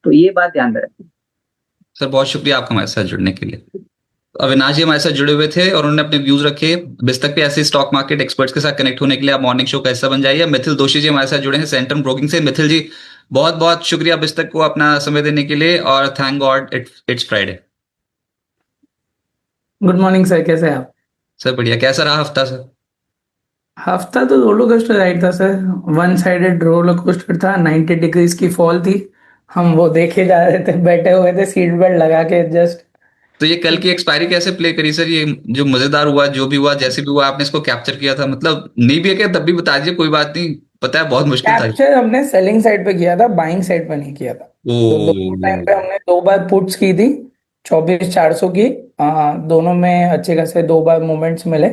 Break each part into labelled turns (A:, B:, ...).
A: तो ये बात ध्यान में रखें।
B: सर बहुत शुक्रिया आपका हमारे साथ जुड़ने के लिए। अविनाश जी हमारे साथ जुड़े हुए थे और उन्होंने अपने व्यूज रखे। बिस्तक पे ऐसे स्टॉक मार्केट एक्सपर्ट्स के साथ कनेक्ट होने के लिए आप मॉर्निंग शो का हिस्सा बन जाइए। मिथिल दोषी जी हमारे साथ जुड़े हैं सेंट्रम ब्रोकिंग से। मिथिल जी बहुत बहुत शुक्रिया बिस्तक को अपना समय देने के लिए, और thank God it's Friday.
C: Good morning sir, कैसे हैं आप?
B: सर बढ़िया। कैसा रहा हफ्ता सर?
C: हफ्ता तो रोलर कोस्टर राइड था sir. One sided roller coaster था, 90 डिग्रीज की फॉल थी। हम वो देखे जा रहे थे, बैठे हुए थे सीट बेल्ट लगा के जस्ट।
B: तो ये कल की एक्सपायरी कैसे प्ले करी सर? ये जो मजेदार हुआ, जो भी हुआ, जैसे भी हुआ, आपने इसको कैप्चर किया था? मतलब नहीं भी है क्या तब भी बता दीजिए, कोई बात नहीं, पता है बहुत मुश्किल था।
C: कैप्चर हमने सेलिंग साइड पे किया था, बाइंग साइड पे नहीं किया था।
B: ओ।
C: तो दोनों टाइम पे हमने दो बार पुट्स की थी, 24,400 की। दोनों में अच्छे खासे दो बार मूवमेंट्स मिले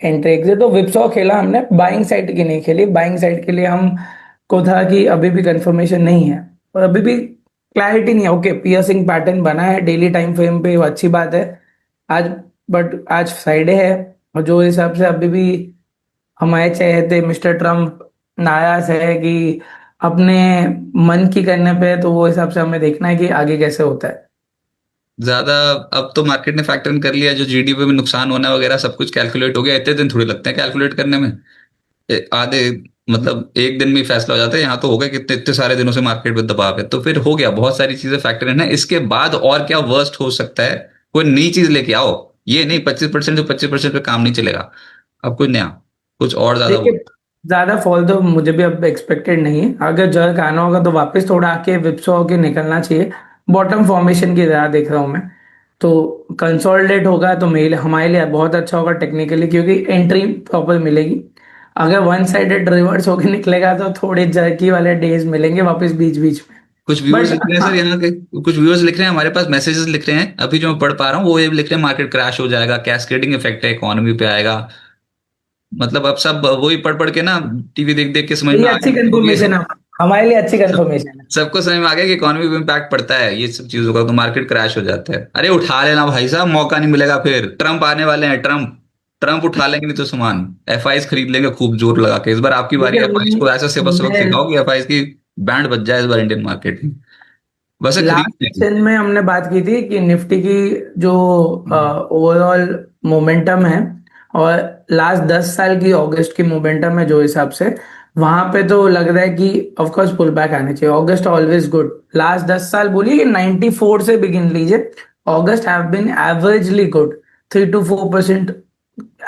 C: एंट्री एग्जिट। तो विप्सॉ खेला हमने, बाइंग साइड की नहीं खेली। बाइंग साइड के लिए हम को था कि अभी भी कंफर्मेशन नहीं है और अभी भी क्लैरिटी नहीं है। ओके, पियर्सिंग पैटर्न बना है डेली टाइम फ्रेम पे, वो अच्छी बात है आज। बट आज फ्राइडे है और जो हिसाब से अभी भी हमारे चहेते मिस्टर ट्रम्प नाराज है कि अपने मन की करने पे, तो वो हिसाब से हमें देखना है कि आगे कैसे होता है।
B: ज्यादा अब तो मार्केट ने फैक्टर इन कर लिया, जो जीडीपी में नुकसान होना वगैरह सब कुछ कैलकुलेट हो गया। इतने दिन थोड़ी लगते हैं कैलकुलेट करने में। आधे मतलब एक दिन में ही फैसला हो जाता है। यहाँ तो हो गया कितने इतने सारे दिनों से मार्केट में दबाव है, तो फिर हो गया। बहुत सारी चीजें फैक्टर इन है। इसके बाद और क्या वर्स्ट हो सकता है? कोई नई चीज लेके आओ। ये नहीं 25% से 25% पे काम नहीं चलेगा। अब कुछ नया, कुछ और ज्यादा
C: देखिए,
B: वो।
C: ज्यादा फॉल तो मुझे भी अब एक्सपेक्टेड नहीं है। अगर जर्क आना होगा तो वापस थोड़ा आके विप्सो होके निकलना चाहिए। बॉटम फॉर्मेशन की तरह देख रहा हूँ मैं। तो कंसोलिडेट होगा तो मेरे हमारे लिए बहुत अच्छा होगा टेक्निकली, क्योंकि एंट्री प्रॉपर मिलेगी। अगर वन साइडेड रिवर्स होके निकलेगा तो थोड़े जर्की वाले डेज मिलेंगे वापस बीच बीच में।
B: कुछ व्यूअर्स
C: बट
B: लिख रहे हैं
C: हाँ,
B: सर यहाँ के। कुछ व्यूअर्स लिख रहे हैं हमारे पास, मैसेजेस लिख रहे हैं अभी जो मैं पढ़ पा रहा हूँ, वो ये लिख रहे हैं मार्केट क्रैश हो जाएगा, कैस्केडिंग इफेक्ट है, इकोनॉमी पे आएगा। मतलब अब सब वही पढ़ पढ़ के ना, टीवी देख देख के समझ
C: ये
B: में आ
C: अच्छी
B: गया।
C: कंफर्मेशन है, हमारे लिए अच्छी
B: सब
C: कंफर्मेशन है।
B: सबको समझ में आ गया कि इकोनॉमी पे इम्पैक्ट पड़ता है ये सब चीजों का, तो मार्केट क्रैश हो जाता है। अरे उठा लेना भाई साहब, मौका नहीं मिलेगा फिर। ट्रम्प आने वाले हैं, ट्रम्प। ट्रम्प उठा लेंगे नहीं तो सामान। एफआईज खरीद लेंगे खूब जोर लगा के। इस बार आपकी बारी
C: देखिए,
B: एफआईज को ऐसा सबक सबक
C: हमने
B: सिखाओ कि एफआईज की बैंड बज जाए इस बार इंडियन मार्केट में। वैसे खरीद
C: लास्ट
B: लेंगे।
C: सेशन में हमने बात की थी कि निफ्टी की जो ओवरऑल मोमेंटम है और लास्ट 10 साल की अगस्त की मोमेंटम है, जो हिसाब से वहां पे तो लग रहा है कि ऑफ कोर्स पुल बैक आने चाहिए। अगस्त ऑलवेज गुड। लास्ट 10 साल बोलिए कि 94 से बिगिन लीजिए, अगस्त have been averagely good. 3 to 4%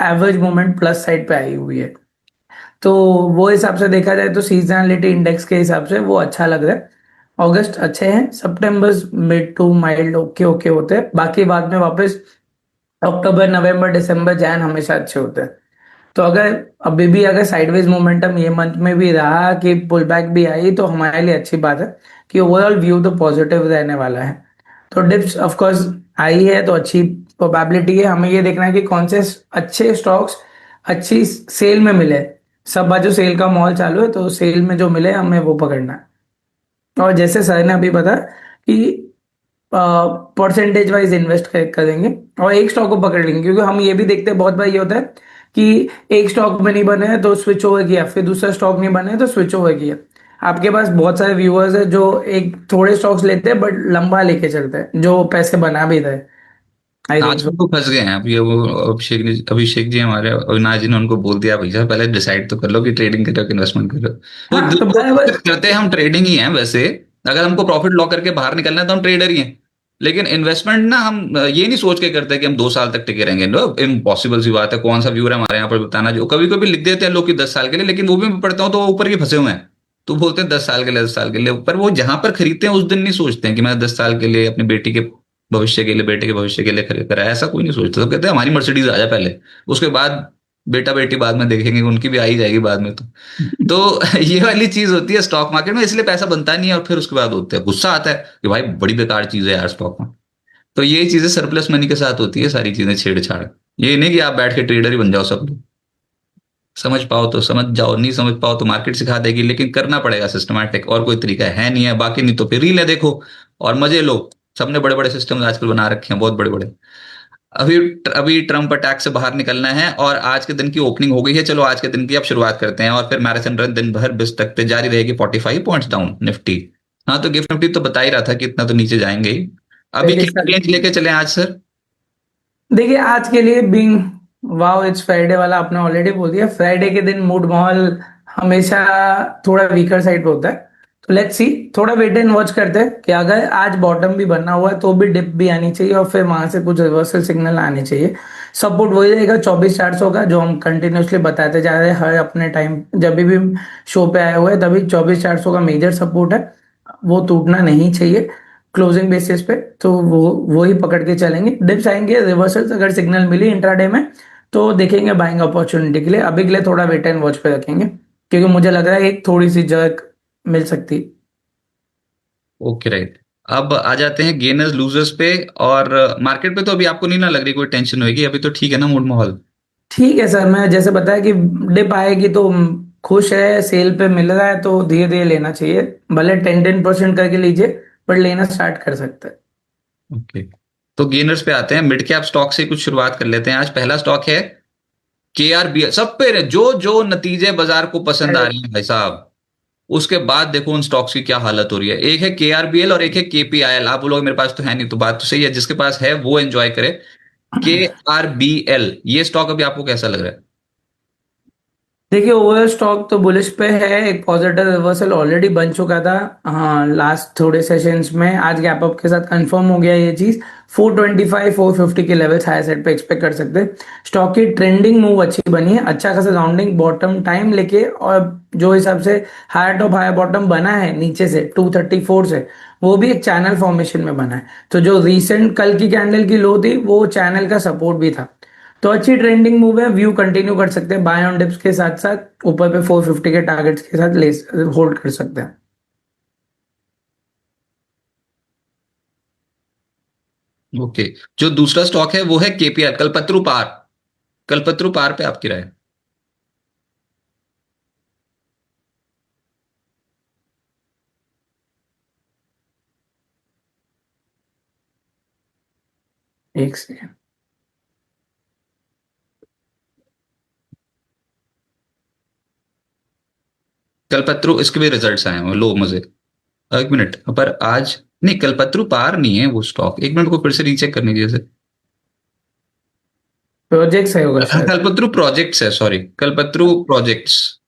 C: average movement plus side पे आई हुई है। तो वो हिसाब से देखा जाए तो सीजनलिटी इंडेक्स के हिसाब से वो अच्छा लग रहा है। अगस्त अच्छे हैं, सितंबर mid to mild okay okay होते हैं, बाकी बाद में वापस अक्टूबर नवंबर दिसंबर जैन हमेशा अच्छे होते हैं। तो अगर अभी भी अगर साइडवेज मोमेंटम ये मंथ में भी रहा कि पुल बैक भी आई, तो हमारे लिए अच्छी बात है कि ओवरऑल व्यू तो पॉजिटिव रहने वाला है। तो डिप्स ऑफ कोर्स आई है तो अच्छी प्रोबेबिलिटी है। हमें ये देखना है कि कौन से अच्छे स्टॉक्स अच्छी सेल में मिले। सब बाजू सेल का मॉल चालू है, तो सेल में जो मिले हमें वो पकड़ना है। और जैसे सर ने अभी बताया कि परसेंटेज वाइज इन्वेस्ट करेंगे और एक स्टॉक को पकड़ लेंगे, क्योंकि हम ये भी देखते हैं बहुत बार ये होता है कि एक स्टॉक में नहीं बने हैं तो स्विच ओवर किया, फिर दूसरा स्टॉक नहीं बने तो स्विच ओवर किया। आपके पास बहुत सारे व्यूअर्स है जो एक थोड़े स्टॉक्स लेते हैं बट लंबा लेके चलते हैं, जो पैसे बना भी रहे। I think so.
B: आजकल तो फंस गए हैं। अब ये वो अभिषेक जी हमारे, अविनाश जी ने उनको बोल दिया भैया पहले डिसाइड तो कर लो कि ट्रेडिंग करो कि इन्वेस्टमेंट करो। वो
C: हाँ तो
B: वो
C: बराबर।
B: करते हैं, हम ट्रेडिंग ही हैं वैसे। अगर हमको प्रॉफिट लॉक करके बाहर निकलना है तो हम ट्रेडर ही हैं। लेकिन इन्वेस्टमेंट ना हम ये नहीं सोच के करते कि हम 2 साल तक टिके रहेंगे। नो, इम्पॉसिबल सी बात है। कौन सा व्यूअर है हमारे यहाँ पर बताना, जो कभी कभी लिख देते हैं लोग कि 10 साल के लिए, लेकिन वो भी मैं पढ़ता हूँ तो वो ऊपर ही फंसे हुए हैं। तो बोलते हैं 10 साल के लिए, 10 साल के लिए, पर वो जहां पर खरीदते हैं उस दिन नहीं सोचते हैं कि मैं 10 साल के लिए अपनी बेटी के भविष्य के लिए, बेटे के भविष्य के लिए खरीद करा है। ऐसा कोई नहीं सोचता। तो कहते हैं हमारी मर्सिडीज आ जाए पहले, उसके बाद बेटा बेटी बाद में देखेंगे, उनकी भी आ ही जाएगी बाद में। तो ये वाली चीज होती है स्टॉक मार्केट में, इसलिए पैसा बनता नहीं है। और फिर उसके बाद होता है गुस्सा आता है कि भाई बड़ी बेकार चीज है यार स्टॉक में। तो ये चीजें सरप्लस मनी के साथ होती है, सारी चीजें छेड़छाड़। ये नहीं कि आप बैठ के ट्रेडर ही बन जाओ सब लोग। समझ पाओ तो समझ जाओ, नहीं समझ पाओ तो मार्केट सिखा देगी, लेकिन करना पड़ेगा सिस्टमैटिक। और कोई तरीका है नहीं है। बाकी नहीं तो फिर रील है देखो और मजे लो। सबने बड़े बड़े सिस्टम आजकल बना रखे हैं, बहुत बड़े बड़े। अभी अभी ट्रम्प अटैक से बाहर निकलना है और आज के दिन की ओपनिंग हो गई है। चलो आज के दिन की अब शुरुआत करते हैं, और फिर मैराथन रन दिन भर 20 तक पे जारी रहेगी। 45 पॉइंट्स डाउन निफ्टी। हाँ, तो गिफ्ट निफ्टी तो बता ही रहा था कि इतना तो नीचे जाएंगे ही। अभी
C: देखिए
B: क्या
C: सर,
B: रेंज लेके चले आज सर?
C: देखिए आज के लिए बीइंग वाओ इट्स फ्राइडे वाला आपने ऑलरेडी बोल दिया। फ्राइडे के दिन मूड माहौल हमेशा थोड़ा वीकर साइड पे होता है। तो लेट्स सी, थोड़ा वेट एंड वॉच करते हैं कि अगर आज बॉटम भी बनना हुआ है तो भी डिप भी आनी चाहिए और फिर वहां से कुछ रिवर्सल सिग्नल आने चाहिए। सपोर्ट वही रहेगा 24,400 का, जो हम कंटिन्यूसली बताते जा रहे हैं हर अपने टाइम जब भी शो पे आए हुए हैं, तभी 24,400 का मेजर सपोर्ट है। वो टूटना नहीं चाहिए क्लोजिंग बेसिस पे। तो वो ही पकड़ के चलेंगे। डिप्स आएंगे, रिवर्सल्स अगर सिग्नल मिली इंट्राडे में तो देखेंगे बाइंग अपॉर्चुनिटी के लिए। अभी के लिए थोड़ा वेट एंड वॉच पे रखेंगे, क्योंकि मुझे लग रहा है एक थोड़ी सी जर्क मिल सकती।
B: Okay right. अब आ जाते हैं गेनर्स लूजर्स पे। और मार्केट पे तो अभी आपको नहीं ना लग रही कोई टेंशन होगी, अभी तो ठीक है ना मूड माहौल?
C: ठीक है सर, मैं जैसे बताया कि डिप आएगी तो खुश है, सेल पे मिल रहा है तो धीरे धीरे लेना चाहिए। भले 10-10% करके लीजिए, पर लेना स्टार्ट कर सकते हैं।
B: ओके, तो गेनर्स पे आते हैं। मिड कैप स्टॉक से कुछ शुरुआत कर लेते हैं। आज पहला स्टॉक है KRBL। सब पे जो जो नतीजे बाजार को पसंद आ
C: अरे
B: रहे हैं भाई साहब, उसके बाद देखो उन स्टॉक्स की क्या हालत हो रही है। एक है KRBL और एक है KPIL। आप बोलोगे मेरे पास तो है नहीं, तो बात तो सही है, जिसके पास है वो एंजॉय करे। KRBL ये स्टॉक अभी आपको कैसा लग रहा है?
C: देखिए ओवरऑल स्टॉक तो बुलिश पे है। एक पॉजिटिव रिवर्सल ऑलरेडी बन चुका था हाँ लास्ट थोड़े सेशंस में। आज गैप अप के साथ कंफर्म हो गया ये चीज। 425 450 के लेवल्स हाई साइड पे एक्सपेक्ट कर सकते हैं। स्टॉक की ट्रेंडिंग मूव अच्छी बनी है, अच्छा खासा राउंडिंग बॉटम टाइम लेके, और जो हिसाब से हायर टॉप हायर बॉटम बना है नीचे से 234 से, वो भी एक चैनल फॉर्मेशन में बना है। तो जो रिसेंट कल की कैंडल की लो थी वो चैनल का सपोर्ट भी था। तो अच्छी ट्रेंडिंग मूव है, व्यू कंटिन्यू कर सकते हैं। बाय ऑन डिप्स के साथ साथ ऊपर पे 450 के टारगेट्स के साथ ले होल्ड कर सकते हैं।
B: ओके, जो दूसरा स्टॉक है वो है KPIL, कल्पत्रु पार। कल्पत्रु पार पे आपकी राय?
C: एक सेकेंड।
B: कल्पत्रु इसके भी रिजल्ट्स आए हैं, लो मजे। एक मिनट, पर आज नहीं, कल्पत्रु पार नहीं है वो स्टॉक। एक मिनट को फिर से रीचेक करनी चाहिए।
C: प्रोजेक्ट्स है होगा शायद।
B: कल्पत्रु प्रोजेक्ट्स है, सॉरी, कल्पत्रु प्रोजेक्ट्स।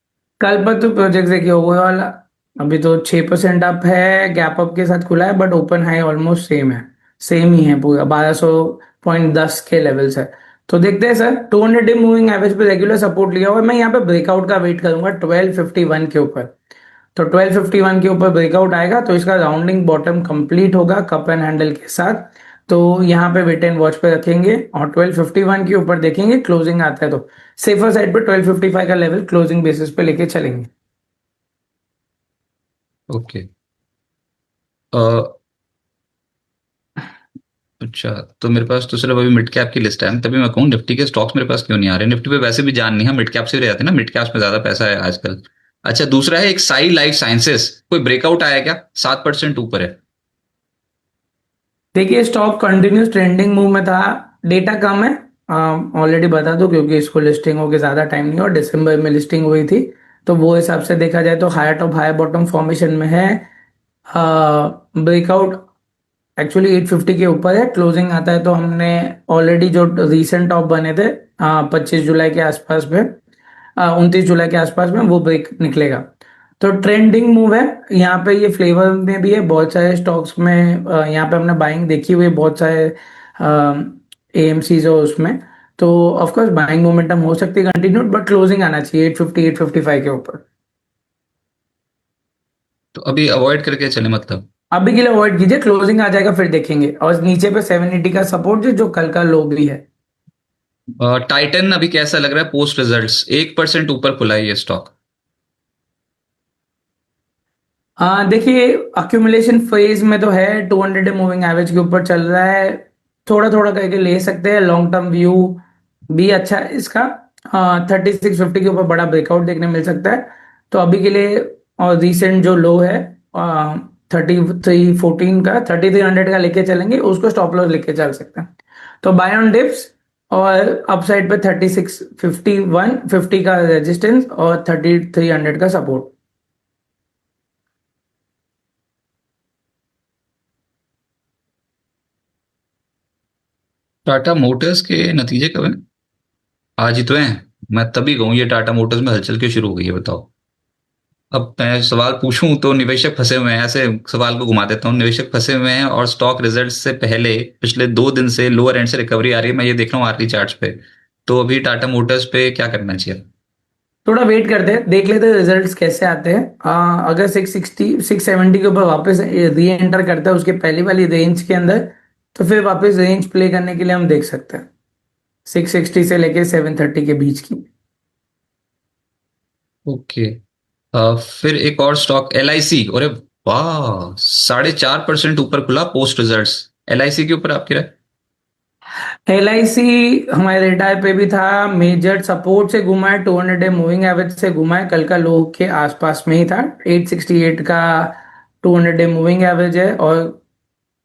C: कल्पतरू प्रोजेक्ट देखिए ओवरऑल अभी तो 6% अप है, गैप अप के साथ खुला है, but open high almost same है। सेम ही है पूरा 1200.10 के लेवल्स है। तो देखते हैं सर, 200 डे मूविंग एवरेज पे रेगुलर सपोर्ट लिया हुआ है। मैं यहाँ पे ब्रेकआउट का वेट करूंगा 1251 के ऊपर। तो 1251 के ऊपर ब्रेकआउट आएगा तो इसका राउंडिंग बॉटम कंप्लीट होगा कप एंड हैंडल के साथ। तो यहाँ पे वेट एंड वॉच पे रखेंगे और 1251 के ऊपर देखेंगे क्लोजिंग आता है तो सेफर साइड पे 1255 का लेवल क्लोजिंग बेसिस पे लेके चलेंगे।
B: ओके। अच्छा, तो मेरे पास तो सिर्फ अभी मिड कैप की लिस्ट है, तभी मैं कहूँ निफ्टी के स्टॉक्स मेरे पास क्यों नहीं आ रहे। निफ्टी पे वैसे भी जान नहीं है, मिड कैप से रहते हैं ना, मिड कैप्स में ज्यादा पैसा है आजकल। अच्छा, दूसरा है एक साई लाइफ साइंसेस। कोई ब्रेकआउट आया क्या? 7% ऊपर है।
C: देखिए स्टॉक कंटिन्यूस ट्रेंडिंग मूव में था। डेटा कम है, ऑलरेडी बता दूं, क्योंकि इसको लिस्टिंग होके ज्यादा टाइम नहीं हुआ, दिसंबर में लिस्टिंग हुई थी। तो वो हिसाब से देखा जाए तो higher top higher bottom formation में है। ब्रेकआउट एक्चुअली 850 के ऊपर है। क्लोजिंग आता है तो हमने ऑलरेडी जो रीसेंट टॉप बने थे 25 जुलाई के आसपास में, 29 जुलाई के आसपास में वो ब्रेक निकलेगा। तो ट्रेंडिंग मूव है यहाँ पे। ये फ्लेवर में भी है बहुत सारे स्टॉक्स में। यहाँ पे हमने बाइंग देखी हुई है बहुत सारे AMCs हो उसमें। तो ऑफ कोर्स बाइंग मोमेंटम हो सकती है कंटिन्यूड, बट क्लोजिंग आना चाहिए 850 855 के ऊपर।
B: तो अभी अवॉइड करके चले मतलब?
C: अभी के लिए अवॉइड कीजिए, क्लोजिंग आ जाएगा फिर देखेंगे। और नीचे पे 780 का सपोर्ट जो कल का लो भी है।
B: टाइटन अभी कैसा लग रहा है पोस्ट रिजल्ट्स? 1% ऊपर खुला है ये स्टॉक।
C: देखिए अक्यूमुलेशन फेज में तो है, 200 डे मूविंग एवरेज के ऊपर चल रहा है। थोड़ा थोड़ा करके ले सकते हैं, लॉन्ग टर्म व्यू भी अच्छा है इसका। 3650 के ऊपर बड़ा ब्रेकआउट देखने मिल सकता है। तो अभी के लिए, और रिसेंट जो लो है 3314 का, 3300 का लेके चलेंगे, उसको स्टॉप लॉस लेके चल सकते हैं। तो बाय ऑन डिप्स, और अपसाइड पे 3651 का रेजिस्टेंस और 3300 का सपोर्ट।
B: टाटा मोटर्स के नतीजे कब हैं? आज ही तो हैं। मैं तभी कहूँ ये टाटा मोटर्स में हलचल क्यों शुरू हो गई है, बताओ। अब मैं सवाल पूछूं तो निवेशक फंसे हुए हैं, ऐसे सवाल को घुमा देता हूँ। निवेशक फंसे हुए हैं और स्टॉक रिजल्ट से पहले पिछले 2 दिन से लोअर एंड से रिकवरी आ रही है, मैं ये देख रहा हूँ आरटी चार्ट्स पे। तो अभी टाटा मोटर्स पे क्या करना चाहिए?
C: थोड़ा वेट करते हैं, देख लेते हैं रिजल्ट्स कैसे आते हैं। अगर 660 670 के ऊपर वापस री एंटर करता है उसके पहली वाली रेंज के अंदर, तो फिर वापस रेंज प्ले करने के लिए हम देख सकते हैं 660 से लेके 730 के बीच की।
B: ओके। फिर एक और स्टॉक एल आई सी, अरे वाह, 4.5% ऊपर खुला पोस्ट रिजल्ट्स। एल आई सी के ऊपर आपकी राय?
C: एल आई सी हमारे रिटायर पे भी था, मेजर सपोर्ट से घुमा है, 200 डे मूविंग एवरेज से घुमा है, कल का लो के आसपास में ही था। 868 का 200 डे मूविंग एवरेज है, और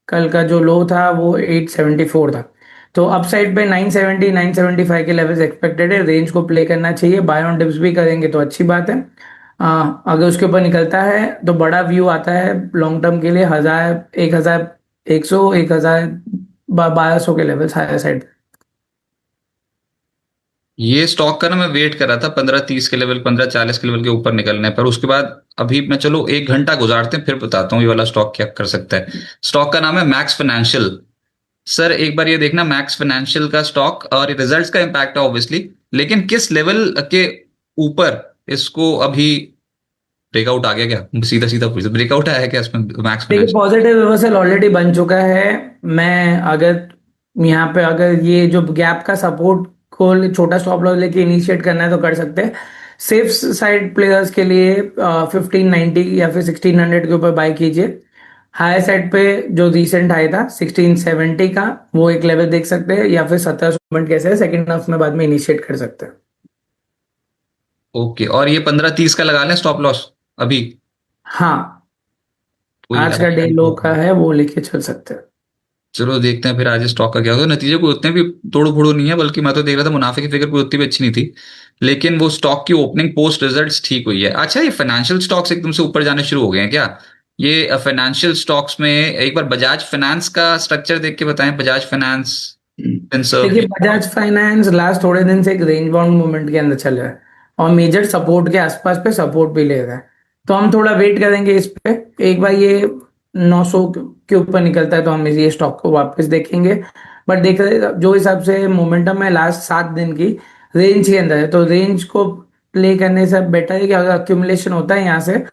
C: कल का जो लो था वो 874 था। तो अपसाइड पे 970 975 के लेवल्स एक्सपेक्टेड है, रेंज को प्ले करना चाहिए। बाय ऑन डिप्स भी करेंगे तो अच्छी बात है। अगर उसके ऊपर निकलता है तो बड़ा व्यू आता है लॉन्ग टर्म के लिए, 1100 1200 के लेवल्स हायर साइड।
B: ये स्टॉक का ना मैं वेट कर रहा था 1530 के लेवल, 1540 के लेवल के ऊपर निकलने पर। उसके बाद अभी मैं, चलो 1 घंटा गुजारते हैं फिर बताता हूँ ये वाला स्टॉक क्या कर सकता है। स्टॉक का नाम है मैक्स फाइनेंशियल। सर एक बार ये देखना, मैक्स फाइनेंशियल का स्टॉक, और रिजल्ट्स का इम्पैक्ट है ऑब्वियसली, लेकिन किस लेवल के ऊपर इसको अभी ब्रेकआउट आ गया क्या? सीधा सीधा पूछ, ब्रेकआउट आया है क्या इसमें मैक्स
C: देखिए,
B: फाइनेंशियल?
C: पॉजिटिव रिवर्सल ऑलरेडी बन चुका है। मैं अगर यहाँ पे अगर ये जो गैप का सपोर्ट को छोटा स्टॉप लॉस लेके इनिशिएट करना है तो कर सकते हैं। सेफ साइड प्लेयर्स के लिए 1590 या फिर 1600 के ऊपर बाय कीजिए। हायर साइड पे जो रिसेंट हाई था 1670 का, वो एक लेवल देख सकते हैं, या फिर 1700 कैसे सेकंड हाफ में बाद में इनिशिएट कर सकते हैं।
B: ओके, और ये 1530 का लगा लें स्टॉप लॉस अभी?
C: हाँ,
B: कोई
C: आज का डे
B: आइडिया?
C: लो का है, वो लेके चल सकते हैं।
B: चलो देखते हैं फिर आज स्टॉक का क्या होगा। नतीजे कोई उतने भी तोड़ो फोड़ो नहीं है, बल्कि मैं तो देख रहा था मुनाफे की फिगर कोई उतनी भी अच्छी नहीं थी, लेकिन वो स्टॉक की ओपनिंग पोस्ट रिजल्ट्स ठीक हुई है। अच्छा, ये फाइनेंशियल स्टॉक्स एकदम से ऊपर जाने शुरू हो गए हैं क्या? ये फाइनेंशियल स्टॉक्स में एक बार बजाज फाइनेंस का स्ट्रक्चर देख के बताएं। Bajaj finance, Finserv.
C: देखिए, बजाज फाइनेंस लास्ट थोड़े दिन से एक रेंज बाउंड मूवमेंट के अंदर चल रहा है, और मेजर सपोर्ट के आसपास पे सपोर्ट भी ले रहा है। तो हम थोड़ा वेट करेंगे इस पे। एक बार ये 900 के ऊपर निकलता है तो हम ये स्टॉक को वापस देखेंगे। बट देख रहे जो हिसाब से मोमेंटम है लास्ट 7 दिन की, रेंज के अंदर है, तो रेंज को प्ले करने से बेटर है कि अगर अक्यूमुलेशन होता है यहाँ से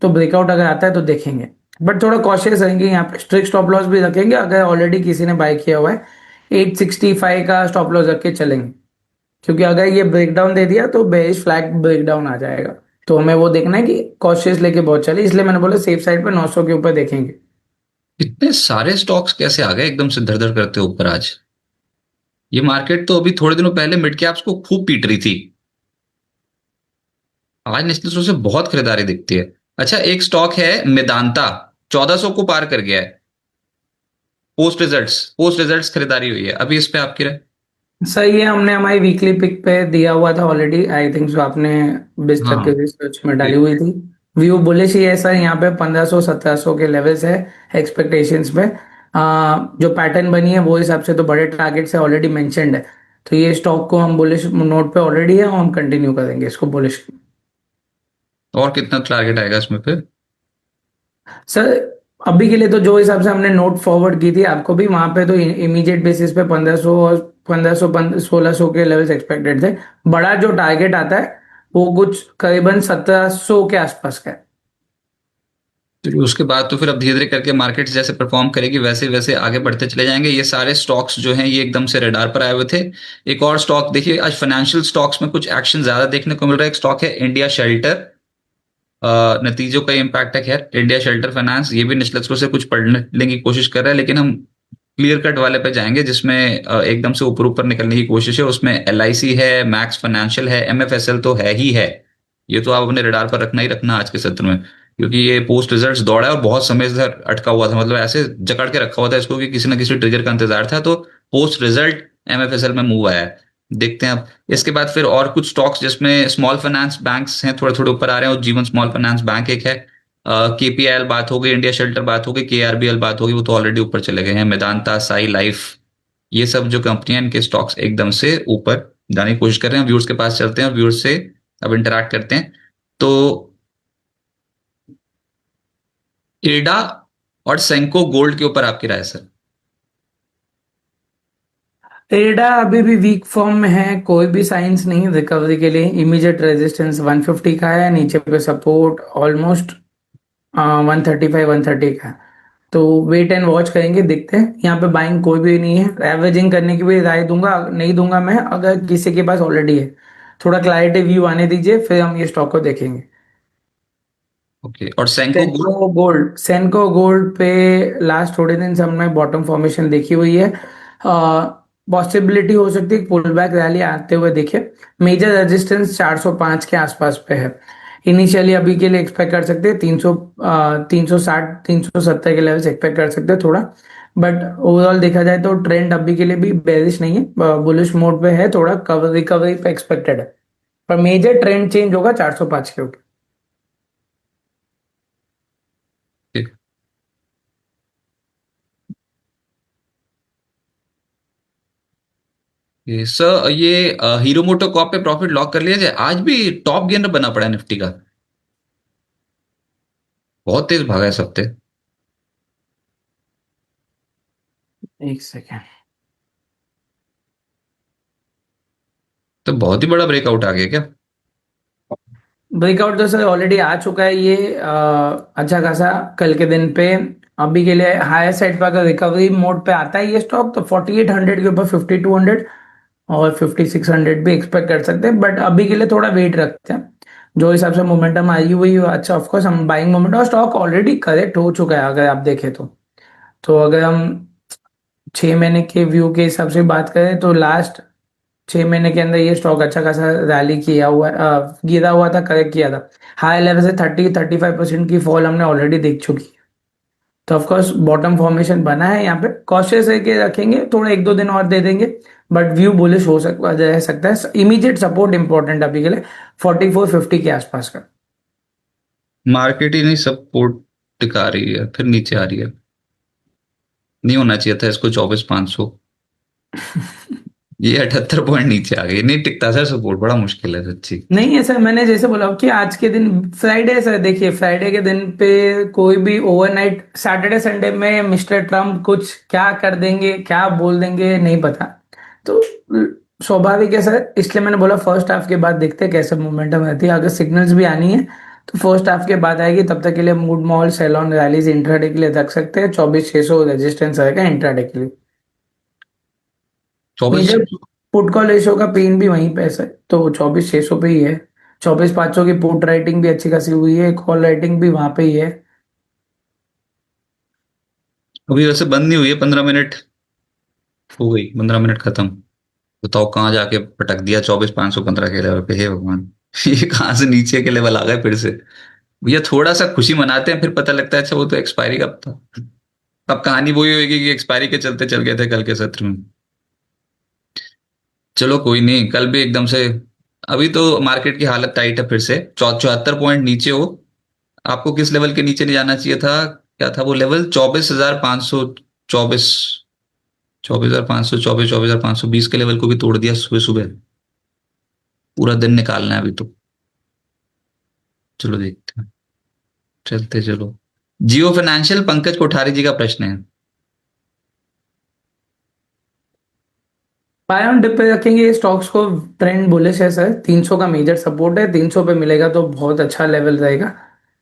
C: तो ब्रेकआउट अगर आता है तो देखेंगे। बट थोड़ा कॉशियस रहेंगे, यहाँ पे स्ट्रिक्ट स्टॉप लॉस भी रखेंगे अगर ऑलरेडी किसी ने बाय किया हुआ है। 865 का स्टॉप लॉस रख के चलेंगे, क्योंकि अगर ये ब्रेकडाउन दे दिया तो बेरिश फ्लैग ब्रेकडाउन आ जाएगा। तो हमें वो देखना है कि कॉशियस लेके बहुत चले, इसलिए मैंने बोला सेफ साइड पे 900 के ऊपर देखेंगे।
B: इतने सारे स्टॉक्स कैसे आ गए एकदम से धर धर करते ऊपर आज? ये मार्केट तो अभी थोड़े दिनों पहले मिड कैप्स को खूब पीट रही थी, आज निश्चित रूप से बहुत खरीदारी दिखती है। अच्छा, एक स्टॉक है मेदांता, 1400 को पार कर गया है। पोस्ट रिजल्ट्स खरीदारी हुई है अभी, इस पे आपकी राय?
C: सही है, हमने हमारी वीकली पिक पे दिया हुआ था ऑलरेडी, आई थिंक सो आपने 20 तक
B: हाँ।
C: के रिसर्च में डाली हुई थी। व्यू बुलिश ही है सर, यहाँ पे 1500 1700 के लेवल्स है एक्सपेक्टेशंस पे। जो पैटर्न बनी है वो हिसाब से तो बड़े टारगेट से ऑलरेडी मेंशन्ड है। तो ये स्टॉक को हम बुलिश नोट पे ऑलरेडी है, और हम कंटिन्यू करेंगे इसको बुलिश।
B: और कितना टारगेट आएगा इसमें फिर?
C: सर अभी के लिए तो जो हिसाब से हमने नोट फॉरवर्ड की थी आपको भी, वहां पे तो इमीडिएट बेसिस पे 1500 और 1500 1600 के लेवल्स एक्सपेक्टेड थे। बड़ा जो टारगेट आता है वो कुछ करीबन 1700 के आसपास का है।
B: फिर उसके बाद तो फिर अब धीरे धीरे करके मार्केट जैसे परफॉर्म करेगी वैसे वैसे आगे बढ़ते चले जाएंगे। ये सारे स्टॉक्स जो हैं ये एकदम से रडार पर आए हुए थे। एक और स्टॉक देखिए, आज फाइनेंशियल स्टॉक्स में कुछ एक्शन ज्यादा देखने को मिल रहा है। एक स्टॉक है इंडिया शेल्टर, नतीजों का इम्पैक्ट है। खैर, इंडिया शेल्टर फाइनेंस ये भी निचले स्तर से कुछ पढ़ने की कोशिश कर रहा है, लेकिन हम क्लियर कट वाले पे जाएंगे जिसमें एकदम से ऊपर ऊपर निकलने की कोशिश है। उसमें एल आई सी है, मैक्स फाइनेंशियल है, एम एफ एस एल तो है ही है। ये तो आप अपने रडार पर रखना ही रखना आज के सत्र में, क्योंकि ये पोस्ट रिजल्ट्स दौड़ा है और बहुत समय से अटका हुआ था, मतलब ऐसे जकड़ के रखा हुआ था इसको कि किसी ना किसी ट्रिगर का इंतजार था। तो post result M F S L में मूव आया है, देखते हैं अब। इसके बाद फिर और कुछ स्टॉक्स जिसमें स्मॉल फाइनेंस बैंक्स हैं, थोड़े थोड़े ऊपर आ रहे हैं। और जीवन स्मॉल फाइनेंस बैंक एक है, केपीआईएल बात हो गई, इंडिया शेल्टर बात हो गई, केआरबीएल बात होगी, वो तो ऑलरेडी ऊपर चले गए हैं। मेदांता, साई लाइफ, ये सब जो कंपनियां, इनके स्टॉक्स एकदम से ऊपर जाने की कोशिश कर रहे हैं। व्यूअर्स के पास चलते हैं और व्यूअर्स से अब इंटरेक्ट करते हैं। तो इरडा और सेंको गोल्ड के ऊपर आपकी राय सर?
C: एडा अभी भी वीक फॉर्म में है, कोई भी साइंस नहीं रिकवरी के लिए। इमीडिएट रेजिस्टेंस 150 का है, नीचे पे सपोर्ट ऑलमोस्ट 135 130 का है। तो वेट एंड वॉच करेंगे, देखते हैं। यहाँ पे बाइंग कोई भी नहीं है, एवरेजिंग करने की भी राय दूंगा नहीं दूंगा मैं, अगर किसी के पास ऑलरेडी है। थोड़ा क्लैरिटी व्यू आने दीजिए, फिर हम ये स्टॉक को देखेंगे।
B: ओके, और सेंको गोल्ड?
C: सेनको गोल्ड पे लास्ट थोड़े दिन से हमने बॉटम फॉर्मेशन देखी हुई है। पॉसिबिलिटी हो सकती है पुल बैक रैली आते हुए दिखे। मेजर रेजिस्टेंस 405 के आसपास पे है। इनिशियली अभी के लिए एक्सपेक्ट कर सकते हैं 360 370 के लेवल्स एक्सपेक्ट कर सकते हैं थोड़ा। बट ओवरऑल देखा जाए तो ट्रेंड अभी के लिए भी बेरिश नहीं है, बुलिश मोड पे है, थोड़ा कवर रिकवरी पे एक्सपेक्टेड है। पर मेजर ट्रेंड चेंज होगा 405 के ऊपर।
B: ये सर, ये हीरो मोटो कॉप पे प्रॉफिट लॉक कर लिया जाए? आज भी टॉप गेनर बना पड़ा है निफ्टी का, बहुत तेज भागा है इस हफ्ते।
C: एक सेकेंड।
B: तो बहुत ही बड़ा ब्रेकआउट आ गया क्या?
C: ब्रेकआउट तो सर ऑलरेडी आ चुका है ये, अच्छा खासा कल के दिन पे। अभी के लिए हायर साइड पर अगर रिकवरी मोड पे आता है ये स्टॉक, तो 4800 के ऊपर 5200 और 5600 भी एक्सपेक्ट कर सकते हैं। बट अभी के लिए थोड़ा वेट रखते हैं, जो हिसाब से मोमेंटम आई हुई है अच्छा। ऑफकोर्स हम बाइंग मोमेंटम, और स्टॉक ऑलरेडी करेक्ट हो चुका है अगर आप देखें तो अगर हम 6 महीने के व्यू के हिसाब से बात करें तो लास्ट 6 महीने के अंदर ये स्टॉक अच्छा खासा रैली किया हुआ, गिरा हुआ था, करेक्ट किया था। हाई लेवल से 35% की फॉल हमने ऑलरेडी देख चुकी है। तो ऑफकोर्स बॉटम फॉर्मेशन बना है यहाँ पे, कॉशियस है कि रखेंगे, थोड़ा 1-2 दिन और दे देंगे। बट व्यू बुलिश हो सकता रह सकता है। इमीडिएट सपोर्ट इंपॉर्टेंट अभी के लिए 4450 के आसपास का।
B: मार्केट ही नहीं सपोर्ट टिका रही है, फिर नीचे आ रही है। नहीं होना चाहिए था इसको 24,500। ये 78 पॉइंट नीचे आ गई, नहीं टिकता सर सपोर्ट, बड़ा मुश्किल है सच्ची।
C: नहीं है सर, मैंने जैसे बोला कि आज के दिन फ्राइडे सर, देखिए फ्राइडे के दिन पे कोई भी ओवरनाइट, सैटरडे संडे में मिस्टर ट्रम्प कुछ क्या कर देंगे, क्या बोल देंगे, नहीं पता। तो स्वाभाविक है सर, इसलिए मैंने बोला फर्स्ट हाफ के बाद देखते हैं कैसे मोमेंटम रहती है। अगर सिग्नल्स भी आनी है तो फर्स्ट हाफ के बाद आएगी, तब तक के लिए मूड मॉल सेलॉन रैलीज इंट्राडे के लिए रख सकते हैं। 24,600 रेजिस्टेंस रहेगा इंट्राडे के लिए।
B: 24।
C: मेजर पुट कॉल रेशियो का पेन भी वहीं पे है सर, तो 24,600 पे ही है। 24,500 की पुट राइटिंग भी अच्छी खासी हुई है, कॉल राइटिंग भी वहां पे ही है।
B: अभी वैसे बंद नहीं हुई है, 15 मिनट हो गई, 15 मिनट खत्म। बताओ कहाँ जाके पटक दिया 24,515 के लेवल पे, हे भगवान। ये कहाँ से नीचे के लेवल आ गए फिर से। भैया थोड़ा सा खुशी मनाते हैं, फिर पता लगता है अच्छा वो तो एक्सपायरी कब था। अब कहानी वही होगी कि एक्सपायरी के चलते चल गए थे कल के सत्र में। चलो कोई नहीं, कल भी एकदम से। अभी तो मार्केट की हालत टाइट है, फिर से 74 पॉइंट नीचे हो। आपको किस लेवल के नीचे नहीं जाना चाहिए था? क्या था वो लेवल? 24,524। 24,500, 24,520 के लेवल को भी तोड़ दिया सुबह सुबह। पूरा दिन निकालना है अभी तो। चलो देखते हैं, चलते चलो। जियो फाइनेंशियल, पंकज कोठारी जी का प्रश्न है।
C: बाय ऑन डिप पे रखेंगे स्टॉक्स को। ट्रेंड बुलिश है सर, 300 का मेजर सपोर्ट है, 300 पे मिलेगा तो बहुत अच्छा लेवल रहेगा।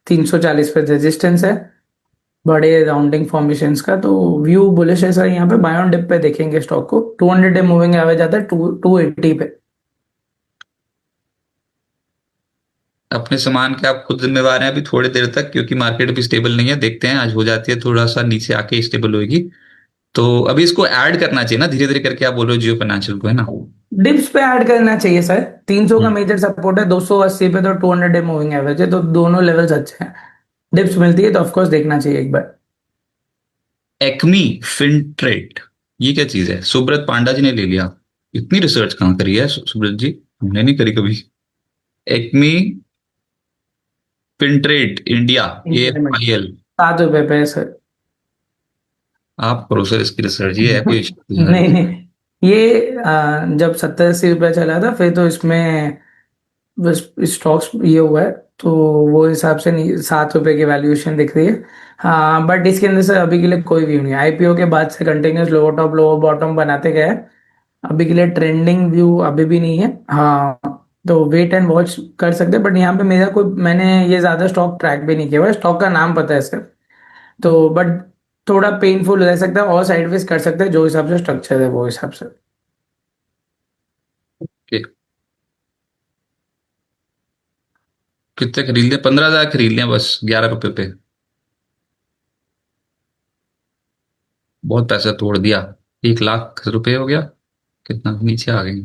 C: 340 पे रेजिस्टेंस है, बड़े राउंडिंग फॉर्मेशंस का, तो व्यू बुलिश है सर। यहाँ पे बाय ऑन डिप पे देखेंगे स्टॉक को। 200 डे मूविंग एवरेज आता है 280 पे।
B: अपने सामान के आप खुद जिम्मेवार हैं अभी थोड़ी देर तक, क्योंकि मार्केट भी स्टेबल नहीं है। देखते हैं, आज हो जाती है थोड़ा सा नीचे आके स्टेबल होगी। तो अभी इसको ऐड करना चाहिए ना धीरे धीरे करके, आप बोल रहे हो जियो फाइनेंशियल को, है ना?
C: डिप्स पे ऐड करना चाहिए सर। 300 का
B: हम्म।
C: मेजर सपोर्ट है, 280 पे तो 200 डे मूविंग एवरेज है, तो दोनों लेवल्स अच्छे हैं। डिप्स मिलती है तो ऑफकोर्स देखना चाहिए एक बार।
B: एक्मी फिनट्रेट, ये क्या चीज है? सुब्रत पांडा जी ने ले लिया। इतनी रिसर्च कहाँ करी है सुब्रत जी? हमने नहीं करी कभी। Acme Fintrade India,
C: increment
B: AFIL।
C: 7 रुपए पे है सर।
B: आप करो सर इसकी रिसर्च, ये है कोई
C: नहीं नहीं, ये जब 70-80 रुपया चला था फिर तो इसमें बस स्टॉक्स ये हुआ है, तो वो हिसाब से नहीं, 7 रुपए की वैल्यूएशन दिख रही है। हाँ, बट इसके अंदर से अभी के लिए कोई व्यू नहीं, आईपीओ के बाद से continuous lower top lower bottom बनाते गए हैं। अभी के लिए ट्रेंडिंग व्यू अभी भी नहीं है। हाँ, तो वेट एंड वॉच कर सकते हैं, बट यहाँ पे मेरा कोई, मैंने ये ज्यादा स्टॉक ट्रैक भी नहीं किया हुआ है, स्टॉक का नाम पता है सिर्फ। तो बट थोड़ा पेनफुल रह सकता है और साइडवेज कर सकते हैं, जो हिसाब से स्ट्रक्चर है वो हिसाब से।
B: कि- कितने खरीद लिया? 15,000 खरीद लिया बस 11 रुपए पे। बहुत पैसा तोड़ दिया। 1 लाख रुपए हो गया। कितना नीचे आ गई?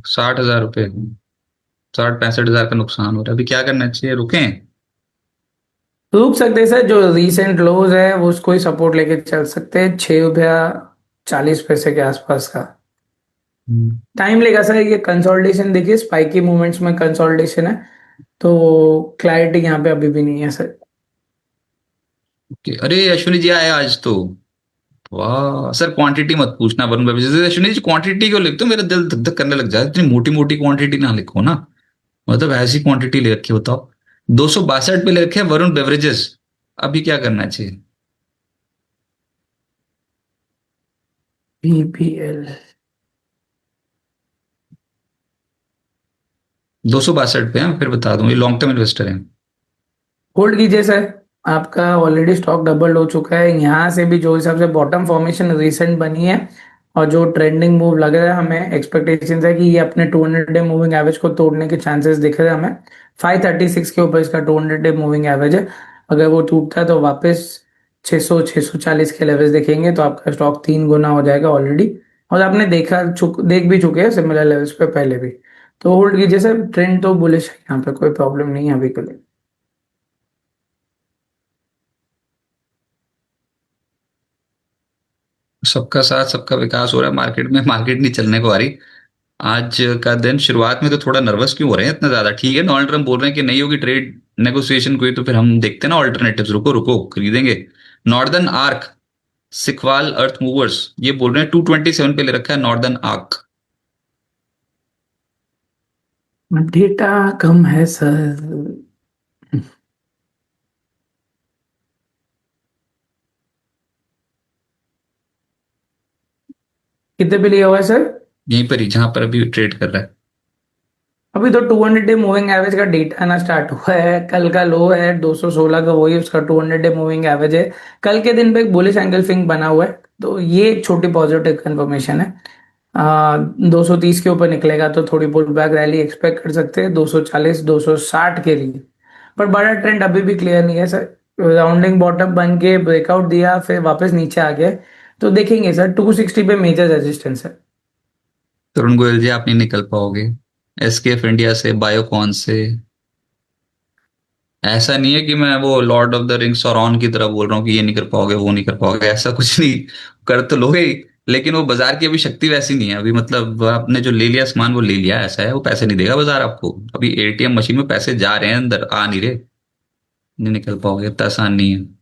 B: 60,000 रुपए। 60-65 हजार का नुकसान हो रहा है। अभी क्या करना चाहिए? रुकें?
C: रुक सकते हैं सर, जो रीसेंट लोज है वो उसको ही सपोर्ट लेके चल सकते हैं, 6 रुपया 40 पैसे के आसपास का।
B: हम्म।
C: टाइम लेगा सर, ये कंसोलिडेशन देखिए, स्पाइकी मूवमेंट्स में कंसोलिडेशन है, तो क्लैरिटी यहाँ पे अभी भी नहीं है सर।
B: अरे अश्विनी जी आए आज तो। वाह सर, क्वांटिटी मत पूछना वरुण भाई जैसे। अश्विनी जी क्वांटिटी क्यों लिखते हो? मेरा दिल धक धक करने लग जाए। इतनी मोटी मोटी क्वांटिटी ना लिखो ना। मतलब ऐसी क्वांटिटी ले रखी है, बताओ। 262 पे ले रखे हैं वरुण बेवरेजेस। अभी क्या करना चाहिए?
C: बीपीएल
B: 262 पे है, फिर बता दूं, ये लॉन्ग टर्म इन्वेस्टर है।
C: होल्ड कीजिए सर, आपका ऑलरेडी स्टॉक डबल हो चुका है, यहाँ से भी जो हिसाब से बॉटम फॉर्मेशन रिसेंट बनी है और जो ट्रेंडिंग मूव लग रहा है, हमें एक्सपेक्टेशन है कि ये अपने 200 डे मूविंग एवरेज को तोड़ने के चांसेस दिख रहे हैं हमें। 536 के ऊपर इसका 200 डे मूविंग एवरेज है। अगर वो टूटता है तो वापस 600-640 के लेवल्स देखेंगे, तो आपका स्टॉक 3 गुना हो जाएगा ऑलरेडी। और आपने देख भी चुके हैं सिमिलर लेवल्स पे पहले भी। तो होल्ड कीजिए सर, ट्रेंड तो बुलिश है, यहाँ पे कोई प्रॉब्लम नहीं है अभी के लिए।
B: सबका साथ सबका विकास हो रहा है मार्केट में। मार्केट नहीं चलने को आ रही। आज का दिन शुरुआत में तो थोड़ा नर्वस क्यों हो रहे हैं इतना ज्यादा? ठीक है, डोनाल्ड ट्रम्प बोल रहे हैं कि नहीं होगी ट्रेड नेगोशिएशन कोई, तो फिर हम देखते हैं ना ऑल्टरनेटिव्स। रुको रुको, खरीदेंगे। नॉर्दर्न आर्क, सिकवाल अर्थ मूवर्स, ये बोल रहे हैं 227 पे ले रखा है नॉर्दर्न आर्क।
C: डेटा कम है सर। कितने पे लिया हुआ है सर?
B: यहीं पर ही जहां पर अभी ट्रेड कर रहा है।
C: अभी तो 200 डे मूविंग एवरेज का डेटा आना स्टार्ट हुआ है, कल का लो है 216 का, वही उसका 200 डे मूविंग एवरेज है। कल के दिन पे एक बुलिश एंगल फिंग बना हुआ है, तो ये एक छोटी पॉजिटिव कंफर्मेशन है। 230 के ऊपर निकलेगा तो थोड़ी पुल बैक रैली एक्सपेक्ट कर सकते हैं, 240 260 के लिए। पर बड़ा ट्रेंड अभी भी क्लियर नहीं है सर। राउंडिंग बॉटम बन के ब्रेकआउट दिया, फिर वापस नीचे आ गया, तो देखेंगे सर 260 पे मेजर रेजिस्टेंस है।
B: तरुण गोयल जी, आप नहीं निकल पाओगे एसकेएफ इंडिया से, बायोकॉन से। ऐसा नहीं है कि मैं वो लॉर्ड ऑफ द रिंग्स और ऑन की तरह बोल रहा हूँ कि ये नहीं कर पाओगे वो नहीं कर पाओगे, ऐसा कुछ नहीं। कर तो लोगे ही, लेकिन वो बाजार की अभी शक्ति वैसी नहीं है अभी। मतलब आपने जो ले लिया सामान वो ले लिया, ऐसा है। वो पैसे नहीं देगा बाजार आपको। अभी एटीएम मशीन में पैसे जा रहे हैं, अंदर आ नहीं रहे। नहीं निकल पाओगे, इतना आसान नहीं है।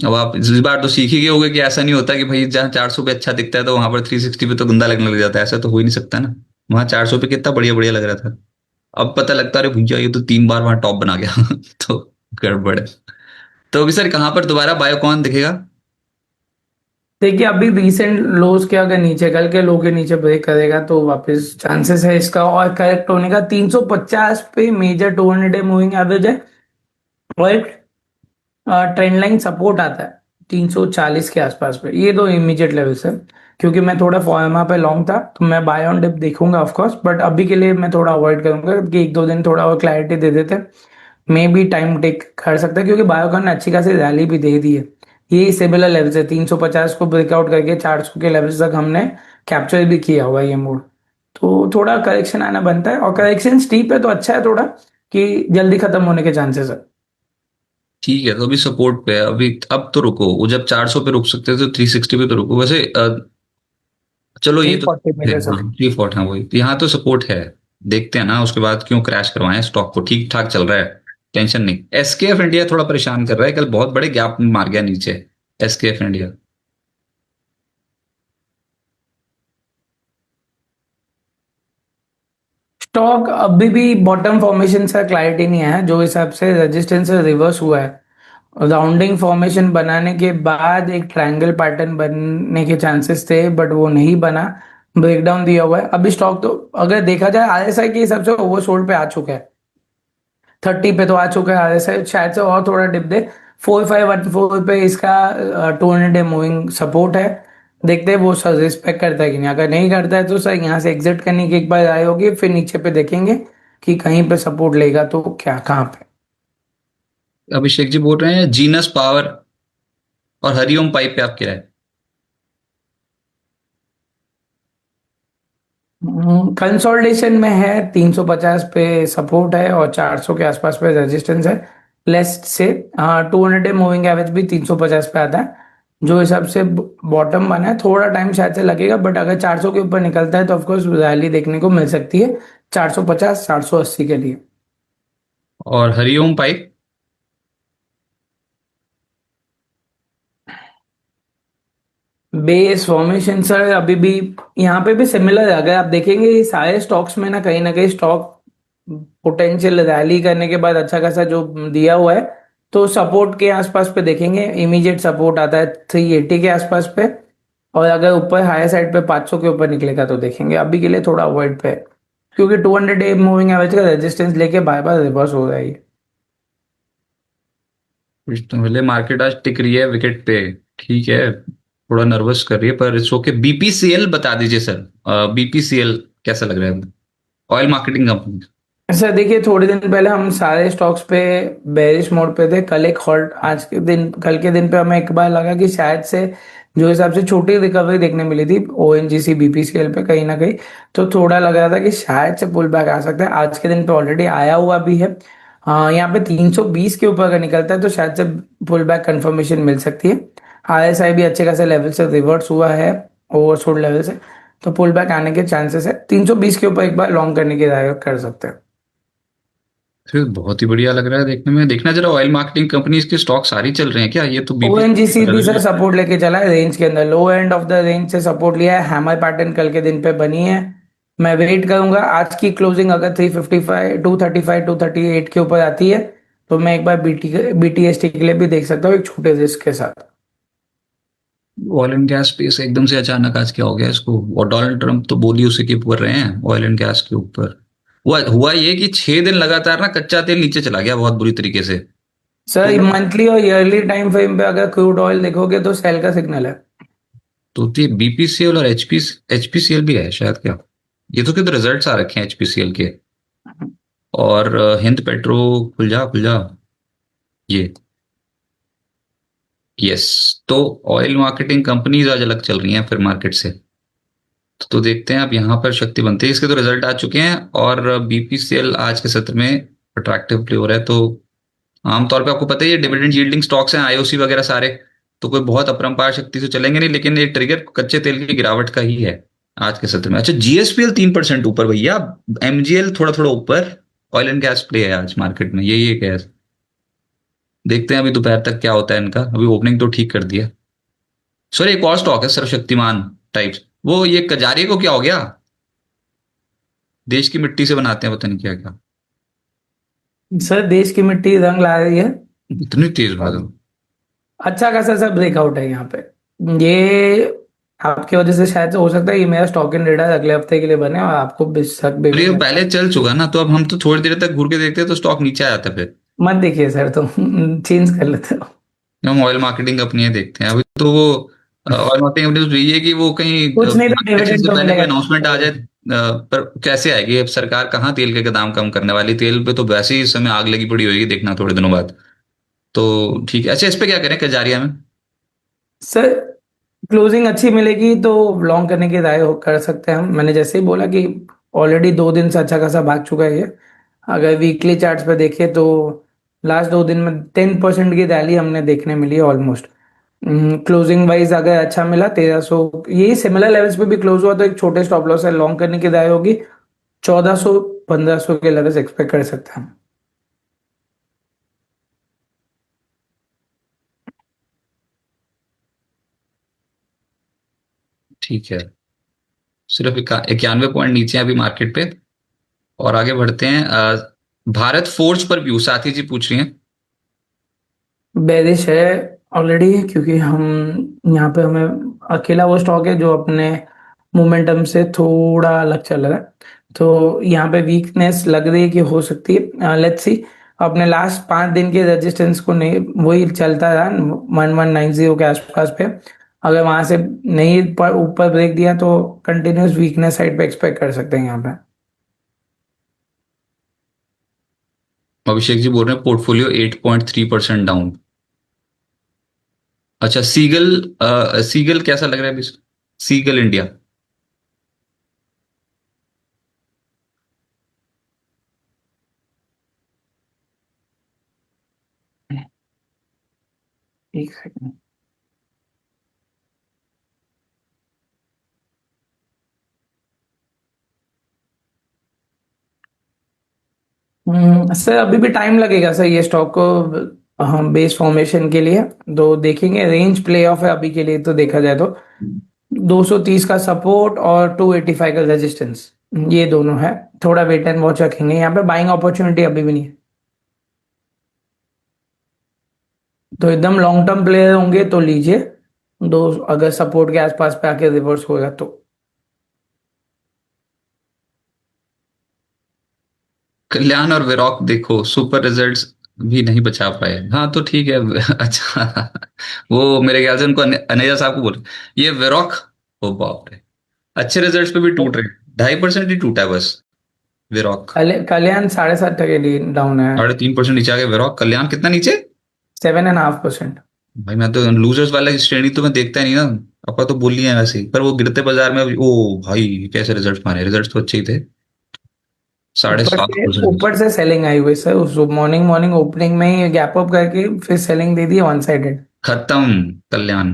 B: अब आप इस बार तो सीख ही गए होगे कि ऐसा नहीं होता कि भाई जहाँ 400 पे अच्छा दिखता है तो वहां पर 360 पे तो गंदा लगने लग जाता है। ऐसा तो हो ही नहीं सकता ना। वहां 400 पे कितना बढ़िया बढ़िया लग रहा था। अब पता लगता है अरे भैया ये तो 3 बार वहां टॉप बना गया। तो गड़बड़ है। तो अभी सर कहां पर दोबारा बायोकॉन दिखेगा?
C: देखिए, अभी रिसेंट लोज के अगर नीचे, कल के लो के नीचे ब्रेक करेगा तो वापस चांसेस है इसका और करेक्ट होने का। 350 पे मेजर 200 डे मूविंग एवरेज है, और एक ट्रेंड लाइन सपोर्ट आता है 340 के आसपास पे। ये दो इमीडिएट लेवल्स है। क्योंकि मैं थोड़ा फॉर्मा पे लॉन्ग था, तो मैं बाय ऑन डिप देखूंगा ऑफ कोर्स, बट अभी के लिए मैं थोड़ा अवॉइड करूंगा, क्योंकि 1-2 दिन थोड़ा और क्लैरिटी दे देते, मे बी टाइम टेक कर सकता है, क्योंकि बायोकॉन ने अच्छी खासी रैली भी दे दी है। ये सिमिलर लेवल्स है, 350 को ब्रेकआउट करके 400 के लेवल्स तक हमने कैप्चर भी किया हुआ है ये मोड। तो थोड़ा करेक्शन आना बनता है, और करेक्शन स्टीप है तो अच्छा है थोड़ा, कि जल्दी खत्म होने के चांसेस है।
B: ठीक है, तो अभी सपोर्ट पे है अभी। अब तो रुको, वो जब 400 पे रुक सकते थे तो 360 पे तो रुको वैसे। चलो ये
C: थ्री
B: तो
C: फोर्टी
B: है,
C: मेजर
B: हाँ
C: सपोर्ट।
B: 340, हाँ वही यहाँ तो सपोर्ट है। देखते हैं ना उसके बाद क्यों क्रैश करवाएं स्टॉक को। ठीक ठाक चल रहा है, टेंशन नहीं। एसकेएफ इंडिया थोड़ा परेशान कर रहा है, कल बहुत बड़े गैप में मार गया नीचे। एसकेएफ इंडिया
C: स्टॉक अभी भी बॉटम फॉर्मेशन से क्लैरिटी नहीं आया, जो हिसाब से रेजिस्टेंस से रिवर्स हुआ है, राउंडिंग फॉर्मेशन बनाने के बाद एक ट्रायंगल पैटर्न बनने के चांसेस थे, बट वो नहीं बना, ब्रेकडाउन दिया हुआ है अभी स्टॉक। तो अगर देखा जाए आरएसआई के हिसाब से ओवरसोल्ड पे आ चुका है, 30 पे तो आ चुका है आरएसआई, शायद से और थोड़ा डिप दे। 4514 पे इसका 200 डे मूविंग सपोर्ट है, देखते हैं वो सर रिस्पेक्ट करता है कि नहीं। अगर नहीं करता है तो सर यहाँ से एग्जिट करने की एक बार राय होगी, फिर नीचे पे देखेंगे कि कहीं पे सपोर्ट लेगा तो क्या कहाँ पे।
B: अभिषेक जी बोल रहे हैं जीनस पावर और हरिओम पाइप पे आप क्या है?
C: कंसोलिडेशन में है, 350 पे सपोर्ट है और 400 के आसपास पे रेजिस्टेंस है। लेस्ट से 200 डे मूविंग एवरेज भी 350 पे आता है, जो हिसाब से बॉटम बना है। थोड़ा टाइम शायद से लगेगा, बट अगर 400 के ऊपर निकलता है तो ऑफकोर्स रैली देखने को मिल सकती है 450 480 के लिए।
B: और Hariom pipe?
C: Base formation sir अभी भी यहाँ पे भी सिमिलर है। अगर आप देखेंगे ये सारे स्टॉक्स में ना कहीं स्टॉक पोटेंशियल रैली करने के बाद अच्छा खासा जो दिया हुआ है, तो सपोर्ट के आसपास पे देखेंगे, इमीडिएट सपोर्ट आता है 380 के आसपास पे। और अगर ऊपर हायर साइड पे 500 के ऊपर निकलेगा तो देखेंगे, अभी के लिए थोड़ा अवॉइड पे है, क्योंकि 200 डे मूविंग एवरेज का रेजिस्टेंस लेके बार बार रिवर्स हो रहा है ये।
B: कुछ तो मिले, मार्केट आज टिक रही है विकेट पे। ठीक है, थोड़ा नर्वस कर रही है पर इट्स ओके। बीपीसीएल बता दीजिए सर, बीपीसीएल कैसा लग रहा है? Oil marketing company.
C: सर देखिए, थोड़े दिन पहले हम सारे स्टॉक्स पे बेरिश मोड पे थे, कल एक हॉल्ट, आज के दिन, कल के दिन पे हमें एक बार लगा कि शायद से जो हिसाब से छोटी रिकवरी देखने मिली थी ओएनजीसी बीपीसीएल पे कहीं ना कहीं, तो थोड़ा लग रहा था कि शायद से पुल बैक आ सकता है। आज के दिन पे ऑलरेडी आया हुआ भी है। यहाँ पे 320 के ऊपर अगर निकलता है तो शायद से पुल बैक कंफर्मेशन मिल सकती है। आरएसआई भी अच्छे खासे लेवल से रिवर्स हुआ है, ओवरसोल्ड लेवल से, तो पुल बैक आने के चांसेस है। 320 के ऊपर एक बार लॉन्ग करने की राय कर सकते हैं।
B: फिर बहुत ही बढ़िया लग रहा है देखने में। देखना जरा, ऑयल मार्केटिंग कंपनीज के स्टॉक सारी चल रहे हैं क्या? ये तो बीपीसीएल
C: ओएनजीसी
B: अलग
C: भी सर
B: अलग।
C: सपोर्ट लेके चला है रेंज के अंदर, लो एंड ऑफ द रेंज से सपोर्ट लिया है। हैमर पैटर्न कल के दिन पे बनी है। मैं वेट करूंगा आज की क्लोजिंग, अगर 355 235 238 के ऊपर आती है तो मैं एक बार बीटीएसटी के लिए भी देख सकता हूँ एक छोटे रिस्क के साथ।
B: ऑयल एंड गैस स्पेस एकदम से अचानक आज क्या हो गया इसको? और डोनाल्ड ट्रम्प तो बोली उसी के ऊपर रहे हैं, ऑयल एंड गैस के ऊपर। हुआ हुआ ये कि 6 दिन लगातार ना कच्चा तेल नीचे चला गया बहुत बुरी तरीके से।
C: सर
B: तो
C: मंथली और ईयरली टाइम फ्रेम पे अगर क्रूड ऑयल देखोगे तो सेल का सिग्नल है।
B: ये बीपीसीएल और एचपीसीएल भी है शायद क्या? ये तो कितने रिजल्ट्स आ रखे हैं एचपीसीएल के। और हिंद पेट्रो, खुल जा खुल जा। ये, यस। तो ऑयल मार्केटिंग कंपनीज आज अलग चल रही हैं फिर मार्केट से। तो देखते हैं अब यहाँ पर शक्ति बनती है। इसके तो रिजल्ट आ चुके हैं और बीपीसीएल आज के सत्र में अट्रैक्टिव प्ले हो रहा है। तो आमतौर पे आपको पता ही है डिविडेंड यील्डिंग स्टॉक्स हैं आईओसी वगैरह सारे, तो कोई बहुत अपरंपार शक्ति से चलेंगे नहीं, लेकिन ये ट्रिगर कच्चे तेल की गिरावट का ही है आज के सत्र में। अच्छा, जीएसपीएल 3% ऊपर भैया, एमजीएल थोड़ा थोड़ा ऊपर। ऑयल एंड गैस प्ले है आज मार्केट में, यही एक है। देखते हैं अभी दोपहर तक क्या होता है इनका। अभी ओपनिंग तो ठीक कर दिया। सर एक और स्टॉक है सर्वशक्तिमान टाइप्स, वो ये कजारिया को क्या हो गया? देश की मिट्टी से बनाते हैं पता नहीं क्या क्या।
C: सर देश की मिट्टी रंग ला रही है।
B: इतनी तेज बादल।
C: अच्छा खासा सा ब्रेकआउट है यहाँ पे। ये आपकी वजह से शायद से हो सकता है ये मेरा स्टॉक इन रेडर अगले हफ्ते के लिए बने और आपको भी शक भी
B: अरे वो
C: बने।
B: पहले चल चुका ना, तो अब हम तो थोड़ी देर तक घूर के देखते हैं तो स्टॉक नीचे आ जाता है फिर।
C: मत देखिए सर, तो चेंज कर लेते हो।
B: हम ऑयल मार्केटिंग कंपनियां देखते हैं अभी तो वो। ऑयल मार्केटिंग कंपनी तो यही है कि वो कहीं
C: कुछ नहीं तो
B: इलेक्शन
C: डिविडेंड
B: से
C: तो
B: पहले कोई
C: मिलेगा।
B: अनाउंसमेंट आ जाए। पर कैसे आएगी अब सरकार? कहाँ तेल के दाम कम करने वाली? तेल पे तो वैसे ही इस समय आग लगी पड़ी होगी, देखना थोड़े दिनों बाद। तो ठीक है। अच्छा, इस पे क्या करें कजारिया में?
C: सर क्लोजिंग अच्छी मिलेगी तो लॉन्ग करने की राय कर सकते हैं हम। मैंने जैसे ही बोला कि ऑलरेडी 2 दिन से अच्छा खासा भाग चुका है ये। अगर वीकली चार्ट्स पे देखें तो लास्ट 2 दिन में 10% की रैली हमने देखने मिली है ऑलमोस्ट। क्लोजिंग वाइज अगर अच्छा मिला 1300, यही सिमिलर लेवल्स पे भी क्लोज हुआ तो एक छोटे स्टॉप लॉस है, लॉन्ग करने की राय होगी। 1400 1500 के लेवल्स एक्सपेक्ट कर सकते हैं हम।
B: ठीक है। सिर्फ 91 पॉइंट नीचे है अभी मार्केट पे। और आगे बढ़ते हैं। भारत फोर्ज पर व्यू साथी जी पूछ रही हैं।
C: बेरिश है ऑलरेडी, क्योंकि हम यहाँ पे हमें अकेला वो स्टॉक है जो अपने मोमेंटम से थोड़ा अलग चल रहा है, तो यहाँ पे वीकनेस लग रही है कि हो सकती है। लेट्स सी, अपने लास्ट 5 दिन के रेजिस्टेंस को नहीं, वही चलता रहा 1190 के आसपास पे, अगर वहां से नहीं ऊपर ब्रेक दिया तो कंटिन्यूस वीकनेस साइड पे एक्सपेक्ट कर सकते हैं यहाँ पे।
B: अभिषेक जी बोल रहे हैं पोर्टफोलियो 8.3% डाउन। अच्छा, सीगल। सीगल कैसा लग रहा है अभी? सीगल इंडिया।
C: एक सेकंड। सर अभी भी टाइम लगेगा सर ये स्टॉक को, हम बेस फॉर्मेशन के लिए तो देखेंगे। रेंज प्ले ऑफ है अभी के लिए तो देखा जाए तो 230 का सपोर्ट और 285 का रेजिस्टेंस, ये दोनों है। थोड़ा वेट एंड वॉच रखेंगे यहाँ पे, बाइंग अपॉर्चुनिटी अभी भी नहीं है। तो एकदम लॉन्ग टर्म प्लेयर होंगे तो लीजिए, दो अगर सपोर्ट के आसपास पे आके रिवर्स होगा तो।
B: कल्याण और वेरॉक देखो सुपर रिजल्ट्स भी नहीं बचा पाए। हाँ तो ठीक है। अच्छा, वो मेरे ख्याल से उनको अनेजा साहब को बोल, ये वेरॉक। ओ बाप रे, अच्छे रिजल्ट्स पे भी टूट रहे हैं। 2.5% ही टूटा है बस वेरॉक।
C: कल्याण 7.5% डाउन है।
B: 3.5% नीचे आ गया वेरॉक। कल्याण कितना नीचे?
C: 7.5%।
B: भाई मैं तो लूजर्स वाला श्रेणी तो मैं देखता ही नहीं ना। पापा तो बोल लिया है वैसे ही, पर वो गिरते बाजार में ओ भाई कैसे रिजल्ट मारे, रिजल्ट तो अच्छे ही थे। साढ़े
C: ऊपर
B: सात
C: से
B: परसेंट
C: ऊपर से सेलिंग आई हुई सर, उस मॉर्निंग मॉर्निंग ओपनिंग में ही गैप अप करके फिर selling they the one sided.
B: खत्म कल्याण।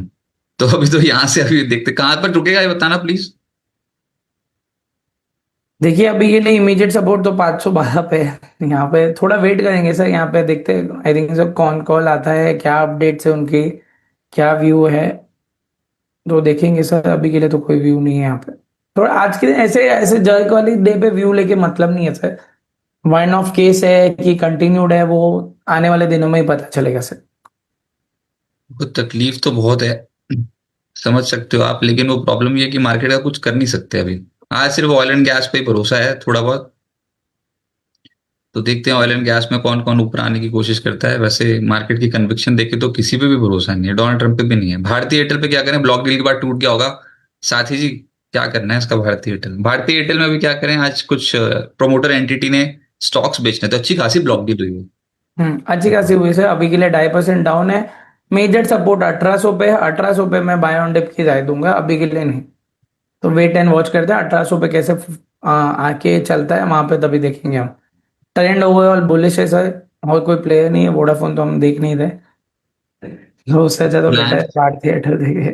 B: तो अभी तो यहाँ से अभी देखते कहाँ पर रुकेगा ये बताना प्लीज।
C: देखिए अभी के लिए इमीडिएट सपोर्ट तो 512 पे है। यहाँ पे थोड़ा वेट करेंगे सर, यहाँ पे देखते हैं आई थिंक सर कौन कॉल आता है, क्या अपडेट्स है उनकी, क्या व्यू है, तो देखेंगे सर। अभी के लिए तो कोई व्यू नहीं है यहाँ पे। थोड़ा आज के दिन ऐसे ऐसे जर्क वाली डे पे व्यू लेके मतलब नहीं है सर। वन ऑफ केस है कि कंटिन्यूड है, वो आने वाले दिनों में ही पता चलेगा सर।
B: वो तकलीफ तो बहुत है, समझ सकते हो आप, लेकिन वो प्रॉब्लम ये है कि मार्केट का कुछ कर नहीं सकते अभी। आज सिर्फ ऑयल एंड गैस पे ही भरोसा है थोड़ा बहुत। तो देखते हैं ऑयल एंड गैस में कौन कौन ऊपर आने की कोशिश करता है। वैसे मार्केट की कन्विक्शन देखे तो किसी पे भी भरोसा नहीं है, डोनाल्ड ट्रंप पे भी नहीं है। भारतीय एयरटेल पे क्या करें, ब्लॉक डील के बाद टूट गया होगा। साथी जी क्या करना है इसका? भारतीय एयरटेल, भारतीय एयरटेल में भी क्या करें, आज कुछ प्रोमोटर एंटिटी ने स्टॉक्स बेचने, तो अच्छी खासी ब्लॉक डील हुई है।
C: अच्छी खासी हुई सर, अभी के लिए 2.5% डाउन है। मेजर सपोर्ट 1800 पे है, 1800 पे मैं बाय ऑन डिप की राय दूंगा, अभी के लिए नहीं। तो वेट एंड वॉच करते हैं 1800 पे कैसे आके चलता है वहां पे, तभी देखेंगे हम। ट्रेंड ओवरऑल बुलिश है सर, और कोई प्लेयर नहीं है, वोडाफोन तो हम देख नहीं रहे, तो उससे अच्छा तो बेटर है
B: रिलायंस,
C: भारतीय एयरटेल देखे।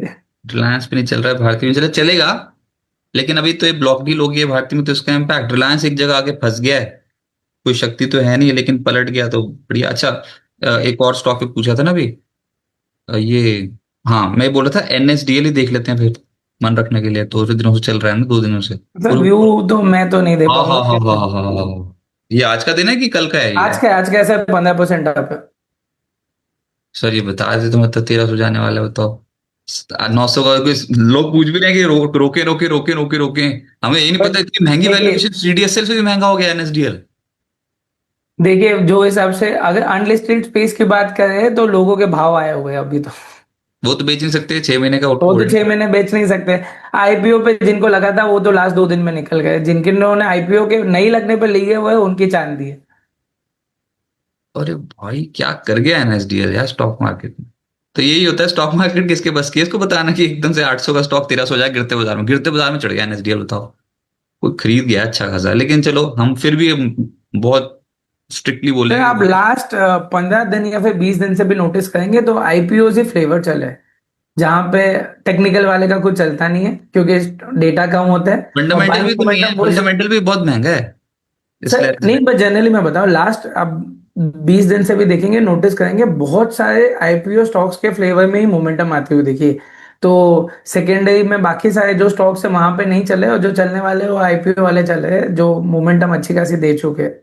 B: रिलायंस पे नहीं चल रहा है, भारतीय में चला चलेगा। लेकिन अभी तो ये ब्लॉक डील हो गई है भारतीय में, तो इसका इम्पैक्ट, रिलायंस एक जगह आके फंस गया है। कोई शक्ति तो है नहीं लेकिन पलट गया तो बढ़िया। अच्छा, एक और स्टॉक पे पूछा था ना अभी, ये, हाँ मैं बोल रहा था एनएसडीएल ही देख लेते हैं फिर, मन रखने के लिए। तो दिनों से चल रहा है ना, 2 दिनों से।
C: सर
B: और
C: व्यू तो मैं तो नहीं दे
B: हाँ हाँ
C: पाऊंगा
B: हाँ हाँ
C: क्योंकि
B: हाँ हाँ हाँ हाँ। ये आज का दिन है कि कल का है ये?
C: आज का सर 15% अप है।
B: सर ये बता दे तो, मतलब 1300 जाने वाला है बताओ। 900 का कोई, लोग पूछ भी रहे हैं कि रोके रोके रोके रोके रोके। हमें ये नहीं
C: बट
B: पता इतनी महंगी
C: देखिए,
B: वैल्यूएशन सीडीएसएल से भी महंगा हो गया एनएसडीएल।
C: देखिए जो हिसाब से अगर अनलिस्टेड स्पेस की बात करें तो लोगों के भाव आए हुए हैं अभी तो।
B: वो तो बेच नहीं सकते, 6 महीने का
C: वो तो
B: होल्ड।
C: 6 महीने बेच नहीं सकते। आईपीओ पे जिनको लगा था वो तो लास्ट 2 दिन में निकल गए, जिनके ने आईपीओ के नहीं लगने पे लिए हुए हैं, उनकी चांदी है।
B: अरे भाई क्या कर गया एनएसडीएल यार स्टॉक मार्केट में। तो यही होता है स्टॉक मार्केट किसके बस की है, इसको बताना कि एकदम से 800 का स्टॉक 1300 हो जाए गिरते बाजार में, गिरते बाजार में चढ़ गया एनएसडीएल बताओ। कोई खरीद गया अच्छा खासा, लेकिन चलो हम फिर भी बहुत स्ट्रिक्टली
C: सर
B: बोलेंगे
C: आप
B: कि
C: लास्ट 15 दिन या फिर 20 दिन से भी नोटिस करेंगे तो आईपीओ से फ्लेवर चले हैं, जहां पे टेक्निकल वाले का कुछ चलता नहीं है क्योंकि डेटा कम होता है और
B: फंडामेंटल
C: बाइंग
B: भी तो नहीं है,
C: मोमेंटम बुलिश।
B: फंडामेंटल भी बहुत महंगा है
C: सर
B: इसलिए।
C: नहीं, बट जनरली मैं बताऊं लास्ट अब 20 दिन से भी देखेंगे, नोटिस करेंगे बहुत सारे आईपीओ स्टॉक्स के फ्लेवर में ही मोमेंटम आते हुए देखिए। तो सेकेंडरी में बाकी सारे जो स्टॉक्स है वहां पे नहीं चले, और जो चलने वाले वो आईपीओ वाले चले हैं, जो मोमेंटम अच्छी खासी दे चुके हैं।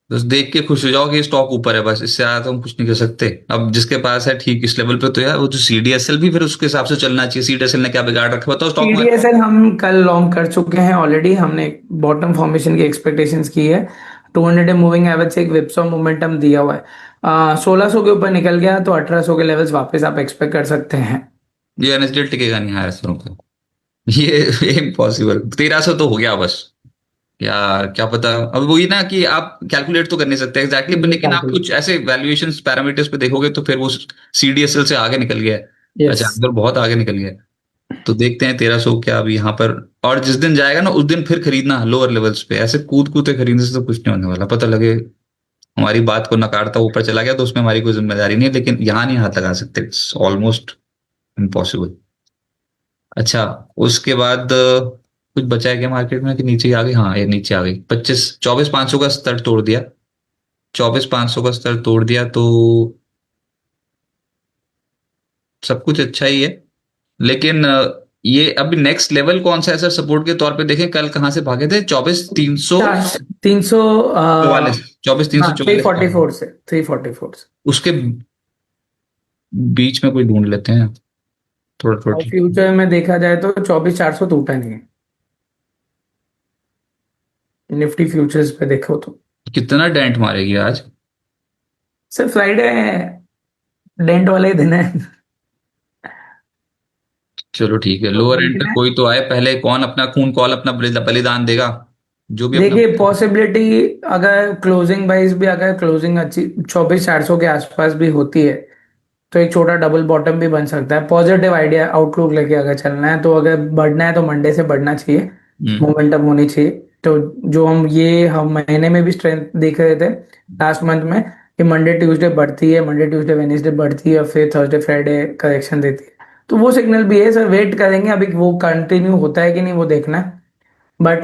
B: बस देख के खुश हो जाओ कि स्टॉक ऊपर है, बस इससे ज्यादा तो हम कुछ नहीं कर सकते। अब जिसके पास है ठीक इस लेवल पे, तो यार वो जो सीडीएसएल भी फिर उसके हिसाब से चलना चाहिए। सीडीएसएल ने क्या बिगाड़ रखा है बताओ स्टॉक मार्केट।
C: सीडीएसएल हम कल लॉन्ग कर चुके हैं ऑलरेडी, हमने बॉटम फॉर्मेशन की एक्सपेक्टेशंस की है। 200 मूविंग एवरेज से एक विप्सॉ मोमेंटम दिया हुआ है, 1600 के ऊपर निकल गया तो 1800 के लेवल्स वापस आप एक्सपेक्ट कर सकते हैं।
B: ये एनएसडीएल टिकेगा नहीं हायर सरों पे। ये इम्पॉसिबल। 1300 तो हो गया बस। यार क्या पता, अब वही ना कि आप कैलकुलेट तो कर नहीं सकते एग्जैक्टली, लेकिन आप कुछ ऐसे वैल्यूएशन पैरामीटर्स पे देखोगे तो फिर वो सीडीएसएल से आगे निकल गया है।
C: यस।
B: अच्छा अंदर बहुत आगे निकल गया है। तो देखते हैं 1300 क्या अभी यहाँ पर। और जिस दिन जाएगा ना उस दिन फिर खरीदना लोअर लेवल्स पे, ऐसे कूद कूद के खरीदने से तो कुछ नहीं होने वाला। पता लगे हमारी बात को नकारता ऊपर चला गया तो उसमें हमारी कोई जिम्मेदारी नहीं है, लेकिन यहाँ नहीं हाथ लगा सकते, इट्स ऑलमोस्ट इम्पॉसिबल। अच्छा, उसके बाद कुछ बचा है क्या मार्केट में कि नीचे ही आ गई? हाँ ये नीचे आ गई। 24,500 का स्तर तोड़ दिया। 24,500 का स्तर तोड़ दिया तो सब कुछ अच्छा ही है। लेकिन ये अभी नेक्स्ट लेवल कौन सा है सर सपोर्ट के तौर पे? देखें कल कहाँ से भागे थे, 24,300
C: 300,
B: 44, 24,344 का।
C: 344 से 344 से।
B: उसके बीच में कोई ढूंढ लेते हैं थोड़ा थोड़ा।
C: और फ्यूचर में देखा जाए तो 24,400 टूटा नहीं है निफ्टी फ्यूचर्स पे देखो तो।
B: कितना डेंट मारेगी आज?
C: सिर्फ फ्राइडे है, डेंट वाले ही दिन है।
B: चलो ठीक है,
C: तो
B: लोअर एंड पे
C: देखना है।
B: कोई तो आए पहले। कौन अपना खून कौन अपना बलिदान देगा? जो भी अपना।
C: देखिए पॉसिबिलिटी, अगर क्लोजिंग वाइज भी अगर क्लोजिंग अच्छी 24,400 के आसपास भी होती है तो एक छोटा डबल बॉटम भी बन सकता है। पॉजिटिव आइडिया आउटलुक लेके अगर चलना है तो, अगर बढ़ना है तो मंडे से बढ़ना चाहिए,
B: हम्म।
C: मोमेंटम होनी चाहिए। तो जो हम महीने में भी स्ट्रेंथ देख रहे थे लास्ट मंथ में, कि मंडे ट्यूसडे बढ़ती है, मंडे ट्यूसडे वेनेसडे बढ़ती है और फिर थर्सडे फ्राइडे करेक्शन देती है। तो वो सिग्नल भी है सर, वेट करेंगे अभी वो कंटिन्यू होता है कि नहीं वो देखना है। बट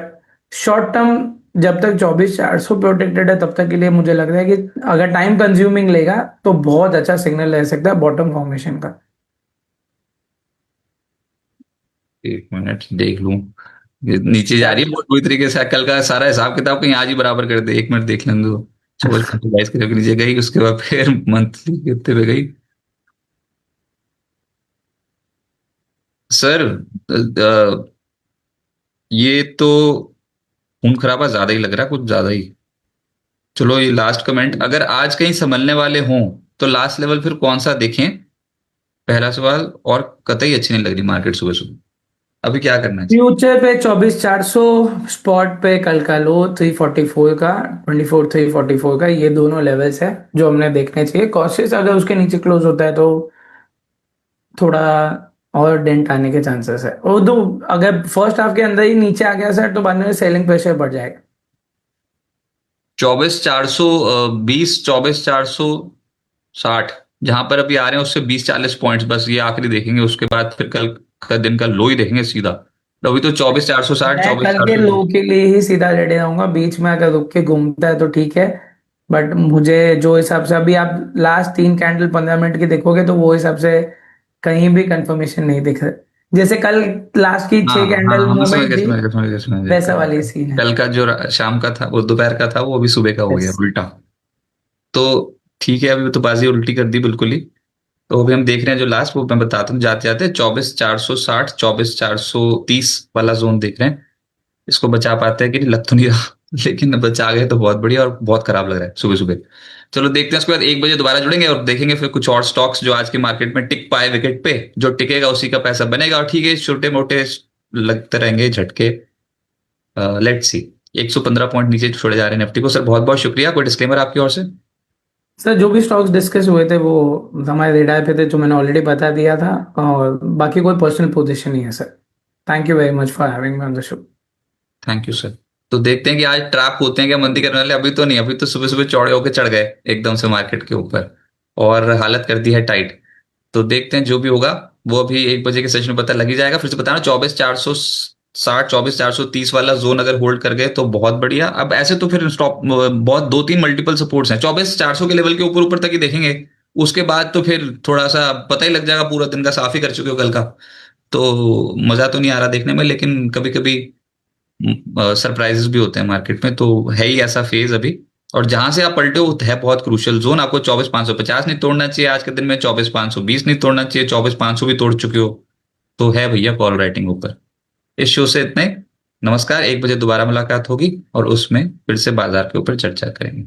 C: शॉर्ट टर्म जब तक 24,400 प्रोटेक्टेड है तब तक के लिए मुझे लग रहा है कि अगर टाइम कंज्यूमिंग लेगा तो बहुत अच्छा सिग्नल रह सकता है बॉटम फॉर्मेशन का।
B: एक मिनट देख लूं। ये नीचे जा रही है बहुत बुरी तरीके से। कल का सारा हिसाब किताब कहीं आज ही बराबर कर दे, एक मिनट देख लें दो। 24,22 के नीचे गई, उसके बाद फिर मंथली कितने पे गई सर? ये तो खून खराबा ज्यादा ही लग रहा है, कुछ ज्यादा ही। चलो ये लास्ट कमेंट, अगर आज कहीं संभलने वाले हों तो लास्ट लेवल फिर कौन सा देखें? पहला सवाल। और कतई अच्छी नहीं लग रही मार्केट सुबह सुबह। अभी क्या करना चाहिए?
C: फ्यूचर पे 24,400, स्पॉट पे कल का लो 344 का, 24,344 का, ये दोनों लेवल्स है जो हमने देखने चाहिए। कॉशियस अगर उसके नीचे क्लोज होता है तो थोड़ा और डेंट आने के चांसेस है। और तो अगर फर्स्ट हाफ के अंदर ही नीचे आ गया सर तो बाद में सेलिंग प्रेशर बढ़ जाएगा।
B: 24,420, 24,460 जहां पर अभी आ रहे हैं उससे 20-40 पॉइंट्स, बस ये आखिरी देखेंगे। उसके बाद फिर कल का दिन का लो ही देखेंगे सीधा। तो अभी तो 24,460,
C: मैं
B: चौबीस
C: कल
B: चार
C: के
B: सौ
C: लो के लिए ही सीधा रेडी रहूंगा, बीच में अगर रुक के घूमता है तो ठीक है। बट मुझे जो हिसाब से अभी आप लास्ट 3 कैंडल 15 मिनट की देखोगे तो वो हिसाब से कहीं भी कंफर्मेशन नहीं दिख रहा। जैसे कल लास्ट की
B: हाँ
C: 6 कैंडल
B: हाँ, मैं समझ
C: मूवमेंट
B: गया
C: थी,
B: समझ गया समझ गया समझ गया।
C: वैसा वाली सीन है।
B: कल का जो शाम का था वो दोपहर का था, वो अभी सुबह का हो गया
C: यस।
B: उल्टा। तो ठीक है, अभी तो बाजी उल्टी कर दी बिल्कुल ही। तो अभी हम देख रहे हैं जो लास्ट, वो मैं बताता हूँ जाते जाते। 24,460, 24,430 वाला जोन देख रहे हैं। इसको बचा पाते हैं कि नहीं, लग तो नहीं रहा लेकिन बचा गए तो बहुत बढ़िया, और बहुत खराब लग रहा है सुबह सुबह। चलो देखते हैं, उसके बाद 1 बजे दोबारा जुड़ेंगे और देखेंगे फिर कुछ और स्टॉक्स जो आज के मार्केट में टिक पाए विकेट पे। जो टिकेगा उसी का पैसा बनेगा। और ठीक है, छोटे मोटे लगते रहेंगे झटके। Let's see. 115 पॉइंट नीचे छोड़े जा रहे हैं निफ्टी को। सर बहुत बहुत शुक्रिया। कोई डिस्क्लेमर आपकी ओर से?
C: सर जो भी स्टॉक्स डिस्कस हुए थे वो हमारे रेडार पे थे, जो मैंने ऑलरेडी बता दिया था, और बाकी कोई पर्सनल पोजीशन नहीं है sir. Thank you very much for having me on the show.
B: Thank you sir. तो देखते हैं कि आज ट्रैप होते हैं क्या मंदी करने वाले। अभी तो नहीं, अभी तो सुबह सुबह चौड़े होके चढ़ गए एकदम से मार्केट के ऊपर, और हालत कर दी है टाइट। तो देखते हैं जो भी होगा वो अभी 1 बजे के सेशन में पता लग ही जाएगा। फिर से बताना, 24,460, 24,430 वाला जोन अगर होल्ड कर गए तो बहुत बढ़िया। अब ऐसे तो फिर स्टॉप बहुत 2-3 मल्टीपल सपोर्ट्स हैं। 24,400 के लेवल के ऊपर ऊपर तक ही देखेंगे। उसके बाद तो फिर थोड़ा सा पता ही लग जाएगा, पूरा दिन का साफ ही कर चुके हो कल का, तो मजा तो नहीं आ रहा देखने में, लेकिन कभी कभी सरप्राइजेस भी होते हैं मार्केट में, तो है ही ऐसा फेज अभी। और जहां से आप पलटे हो है बहुत क्रूशियल जोन, आपको 24,550 नहीं तोड़ना चाहिए आज के दिन में, 24,520 नहीं तोड़ना चाहिए, 24,500 भी तोड़ चुके हो, तो है भैया कॉल राइटिंग ऊपर। इस शो से इतने। नमस्कार, 1 बजे दोबारा मुलाकात होगी और उसमें फिर से बाजार के ऊपर चर्चा करेंगे।